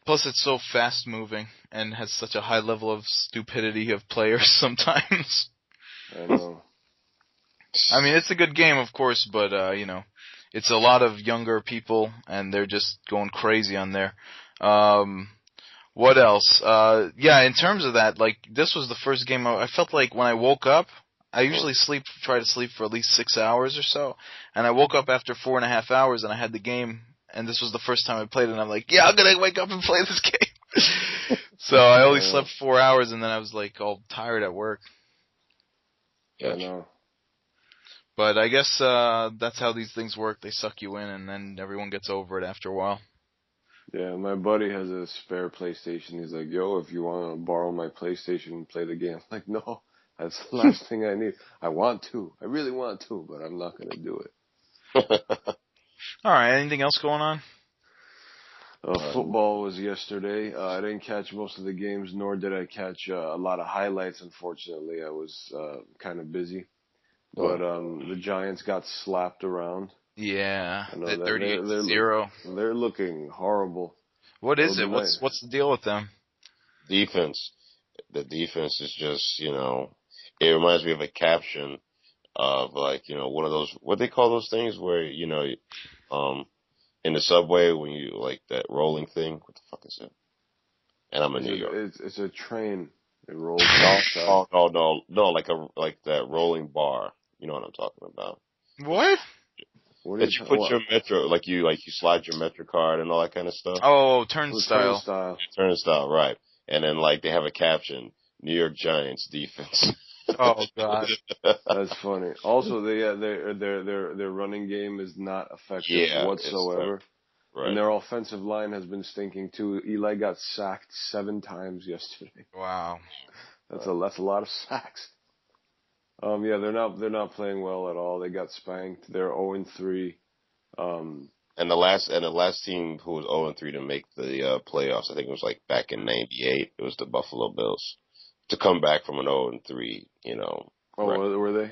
Plus it's so fast moving and has such a high level of stupidity of players sometimes. I know. I mean, it's a good game, of course, but, it's a lot of younger people, and they're just going crazy on there. What else? In terms of that, like, this was the first game I felt like when I woke up, I usually try to sleep for at least 6 hours or so, and I woke up after 4.5 hours and I had the game, and this was the first time I played it, and I'm like, yeah, I'm gonna wake up and play this game. So I only slept 4 hours, and then I was like all tired at work. Yeah, I know. But I guess that's how these things work. They suck you in, and then everyone gets over it after a while. Yeah, my buddy has a spare PlayStation. He's like, yo, if you want to borrow my PlayStation and play the game. I'm like, no, that's the last thing I need. I want to. I really want to, but I'm not going to do it. All right, anything else going on? Football was yesterday. I didn't catch most of the games, nor did I catch a lot of highlights, unfortunately. I was kind of busy. But the Giants got slapped around. Yeah, they're 30-0. They're looking horrible. What is it? What's the deal with them? Defense. The defense is just, it reminds me of a caption of like, one of those, what they call those things where, in the subway when you, like that rolling thing. What the fuck is it? And I'm in New York. It's a train. It rolls. No, like that rolling bar. You know what I'm talking about. What? That you put your Metro, like you slide your Metro card and all that kind of stuff. Oh, turnstile. Turnstile, right. And then like they have a caption, New York Giants defense. Oh God. That's funny. Also, their running game is not effective whatsoever. Right. And their offensive line has been stinking too. Eli got sacked 7 times yesterday. Wow. That's a lot of sacks. They're not playing well at all. They got spanked. They're 0-3. And the last team who was 0-3 to make the playoffs, I think it was like back in '98. It was the Buffalo Bills to come back from an 0-3. Were they?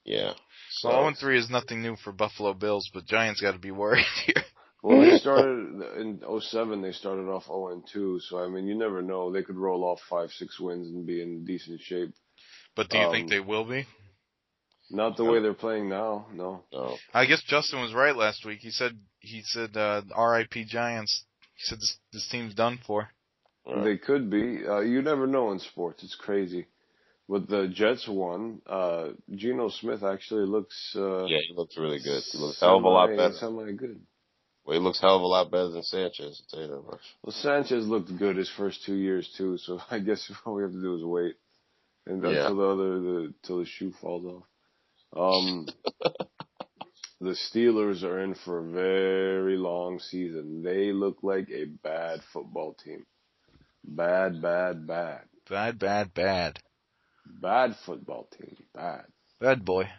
Yeah. So 0-3 is nothing new for Buffalo Bills, but Giants got to be worried here. Well, they started in 2007. They started off 0-2. So I mean, you never know. They could roll off 5-6 wins and be in decent shape. But do you think they will be? Not the way they're playing now. No. I guess Justin was right last week. He said R.I.P. Giants. He said this team's done for. Right. They could be. You never know in sports. It's crazy. But the Jets won. Geno Smith actually looks. He looks really good. He looks a hell of a lot better. Semi-good. Well, he looks a hell of a lot better than Sanchez. I'll tell you that much. Well, Sanchez looked good his first 2 years too. So I guess all we have to do is wait until the shoe falls off. The Steelers are in for a very long season. They look like a bad football team. Bad. Bad. Bad football team. Bad. Bad boy.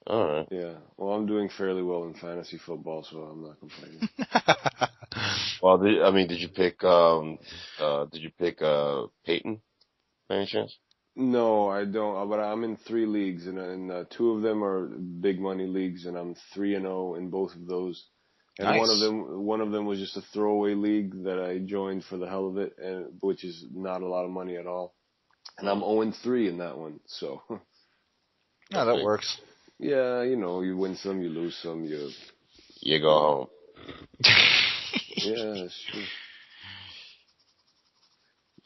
All right. Yeah. Well, I'm doing fairly well in fantasy football, so I'm not complaining. Well, did you pick Peyton by any chance? No, I don't. But I'm in 3 leagues, and 2 of them are big money leagues, and I'm 3-0 in both of those. And nice. one of them was just a throwaway league that I joined for the hell of it, and which is not a lot of money at all. And I'm 0-3 in that one, so. Yeah, that works. Yeah, you win some, you lose some, you go home. Yeah, that's true.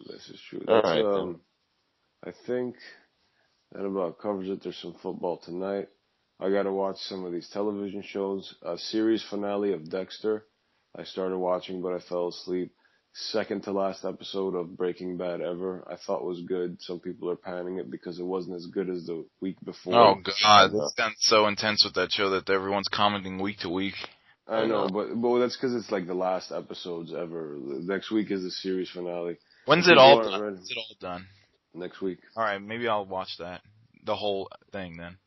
This is true. All right. I think that about covers it. There's some football tonight. I got to watch some of these television shows. A series finale of Dexter. I started watching, but I fell asleep. second to last episode of Breaking Bad ever. I thought was good. Some people are panning it because it wasn't as good as the week before. Oh God, it's gotten so intense with that show that everyone's commenting week to week. I know, but that's because it's like the last episodes ever. Next week is the series finale. When's it all done? When's it all done? Next week. All right, maybe I'll watch that. The whole thing then.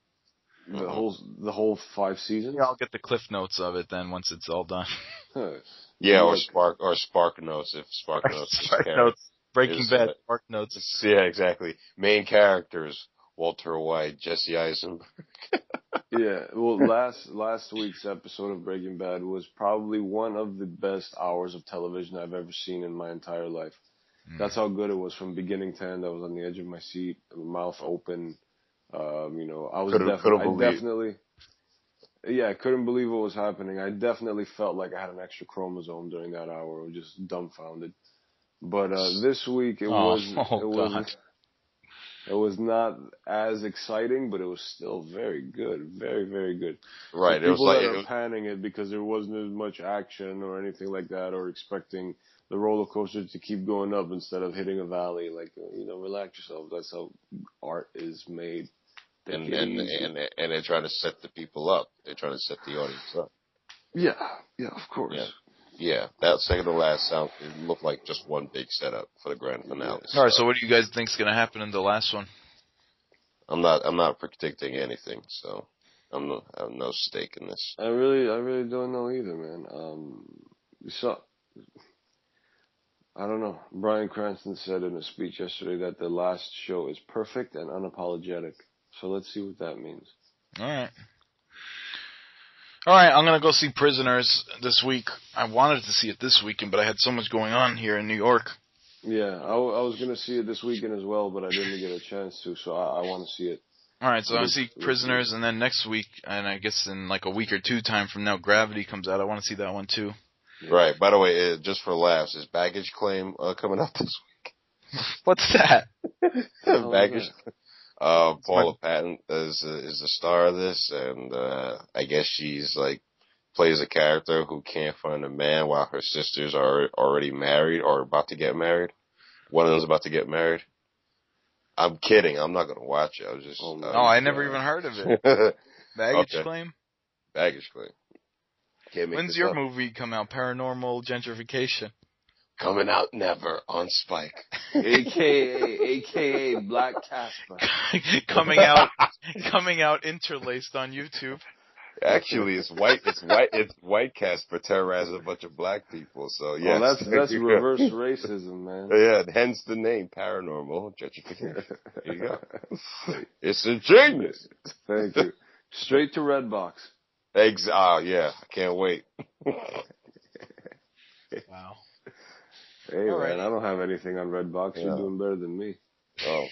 The whole 5 seasons. Yeah, I'll get the cliff notes of it then once it's all done. Yeah, or Spark Notes if Spark Notes. Spark Notes. Breaking Bad. Spark Notes. Yeah, exactly. Main characters: Walter White, Jesse Eisenberg. Yeah, well, last week's episode of Breaking Bad was probably one of the best hours of television I've ever seen in my entire life. That's how good it was from beginning to end. I was on the edge of my seat, mouth open. I was I couldn't believe what was happening. I definitely felt like I had an extra chromosome during that hour. I was just dumbfounded. But this week it was not as exciting, but it was still very good, very, very good. Right, so people that are panning it because there wasn't as much action or anything like that, or expecting the roller coaster to keep going up instead of hitting a valley. Like, relax yourself. That's how art is made. And they're trying to set the people up. They're trying to set the audience up. Yeah, of course. Yeah, that second to last sound, it looked like just one big setup for the grand finale. All right, so what do you guys think's going to happen in the last one? I'm not predicting anything, so I have no stake in this. I really don't know either, man. I don't know. Bryan Cranston said in a speech yesterday that the last show is perfect and unapologetic. So let's see what that means. All right, I'm going to go see Prisoners this week. I wanted to see it this weekend, but I had so much going on here in New York. Yeah, I was going to see it this weekend as well, but I didn't get a chance to, so I want to see it. All right, so I see Prisoners, and then next week, and I guess in like a week or two time from now, Gravity comes out. I want to see that one too. Yeah. Right, by the way, just for laughs, is Baggage Claim coming out this week? What's that? Baggage Paula Patton is the star of this, and I guess she's plays a character who can't find a man while her sisters are already married or about to get married. One of them's about to get married. I'm kidding. I'm not gonna watch it. I was just. I never even heard of it. Baggage Claim. Baggage Claim. When's your movie come out? Paranormal Gentrification. Coming out never on Spike. AKA Black Casper. coming out interlaced on YouTube. Actually, it's white Casper terrorizing a bunch of black people. So yeah, that's reverse racism, man. Yeah, hence the name Paranormal Gentrification. There you go. It's ingenious. Thank you. Straight to Redbox. Yeah, I can't wait. Wow. Hey, man, I don't have anything on Redbox. You're doing better than me. Oh.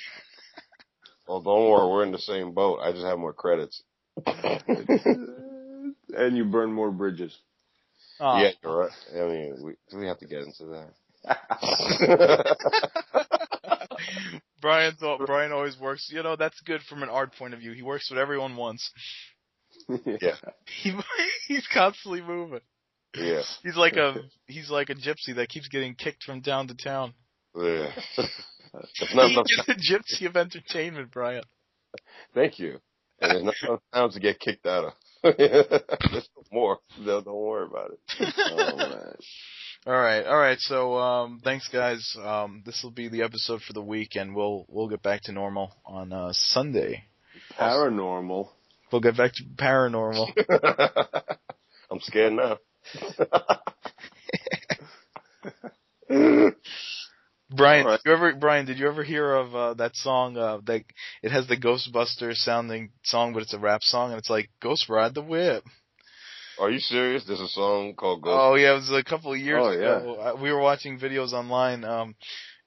Well, don't worry. We're in the same boat. I just have more credits. And you burn more bridges. Oh. Yeah, you're right. I mean, we have to get into that. Brian always works. That's good from an art point of view. He works what everyone wants. Yeah. He's constantly moving. Yeah. He's like a gypsy that keeps getting kicked from town to town. Yeah. You're the gypsy of entertainment, Brian. Thank you. And there's not enough towns to get kicked out of. There's more. Don't worry about it. Oh, man. All right. So, thanks, guys. This will be the episode for the week, and we'll get back to normal on Sunday. Paranormal. We'll get back to paranormal. I'm scared now. Brian, did you ever hear of that song? That it has the Ghostbusters sounding song, but it's a rap song, and it's like Ghost Ride the Whip. Are you serious? There's a song called Ghost. Oh yeah, it was a couple of years ago. Yeah. We were watching videos online.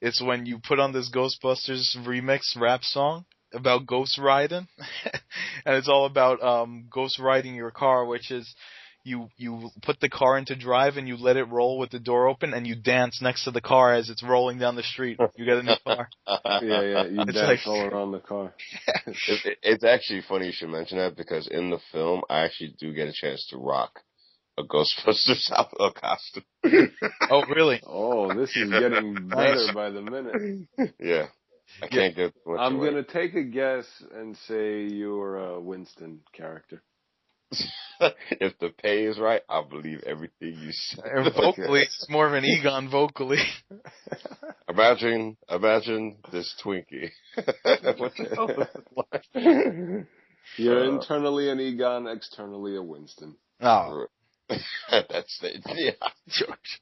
It's when you put on this Ghostbusters remix rap song about ghost riding, and it's all about ghost riding your car, which is you put the car into drive and you let it roll with the door open, and you dance next to the car as it's rolling down the street. You get a new car. Yeah, you dance all around the car. It's actually funny you should mention that, because in the film I actually do get a chance to rock a Ghostbusters costume. Oh, really? Oh, this is getting better by the minute. Yeah. I can't get much I'm away. going to take a guess and say you're a Winston character. If the pay is right, I'll believe everything you say. Vocally, it's more of an Egon vocally. Imagine this Twinkie. What the hell is this You're internally an Egon, externally a Winston. Oh. That's it. Yeah. George.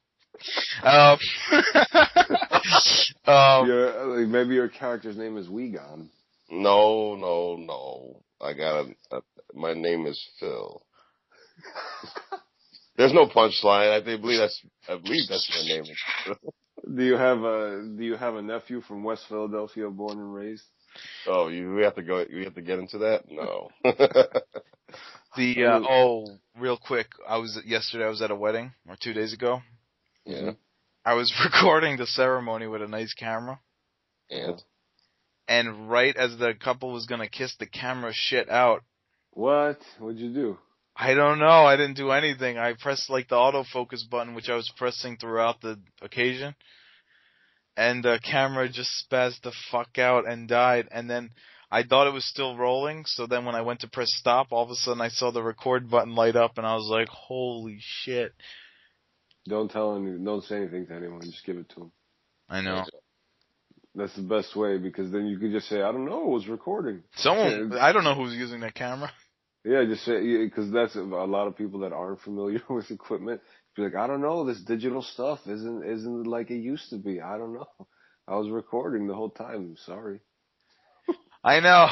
Maybe your character's name is Weegon. No. My name is Phil. There's no punchline. I believe that's my name. Do you have a nephew from West Philadelphia, born and raised? Oh, we have to get into that? No. Real quick, yesterday I was at a wedding, or 2 days ago. Yeah. I was recording the ceremony with a nice camera. And right as the couple was gonna kiss, the camera shit out. What? What'd you do? I don't know. I didn't do anything. I pressed the autofocus button, which I was pressing throughout the occasion. And the camera just spazzed the fuck out and died. And then I thought it was still rolling. So then when I went to press stop, all of a sudden I saw the record button light up, and I was like, "Holy shit!" Don't say anything to anyone. Just give it to them. I know. That's the best way, because then you could just say, "I don't know, it was recording." I don't know who's using that camera. Yeah, just say, because that's a lot of people that aren't familiar with equipment. Be like, "I don't know, this digital stuff isn't like it used to be. I don't know. I was recording the whole time. Sorry." I know.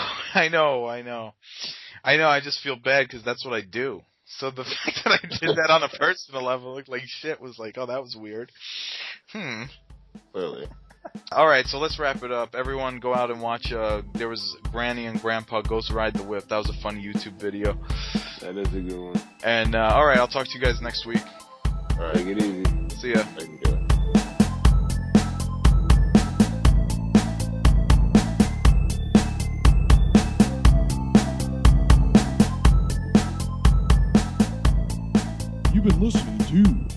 I just feel bad because that's what I do. So the fact that I did that on a personal level looked like shit was like, oh, that was weird. Really? All right, so let's wrap it up. Everyone go out and watch, there was Granny and Grandpa Ghost Ride the Whip. That was a fun YouTube video. That is a good one. And, all right, I'll talk to you guys next week. All right. Take it easy. See ya. I can do it. You've been listening to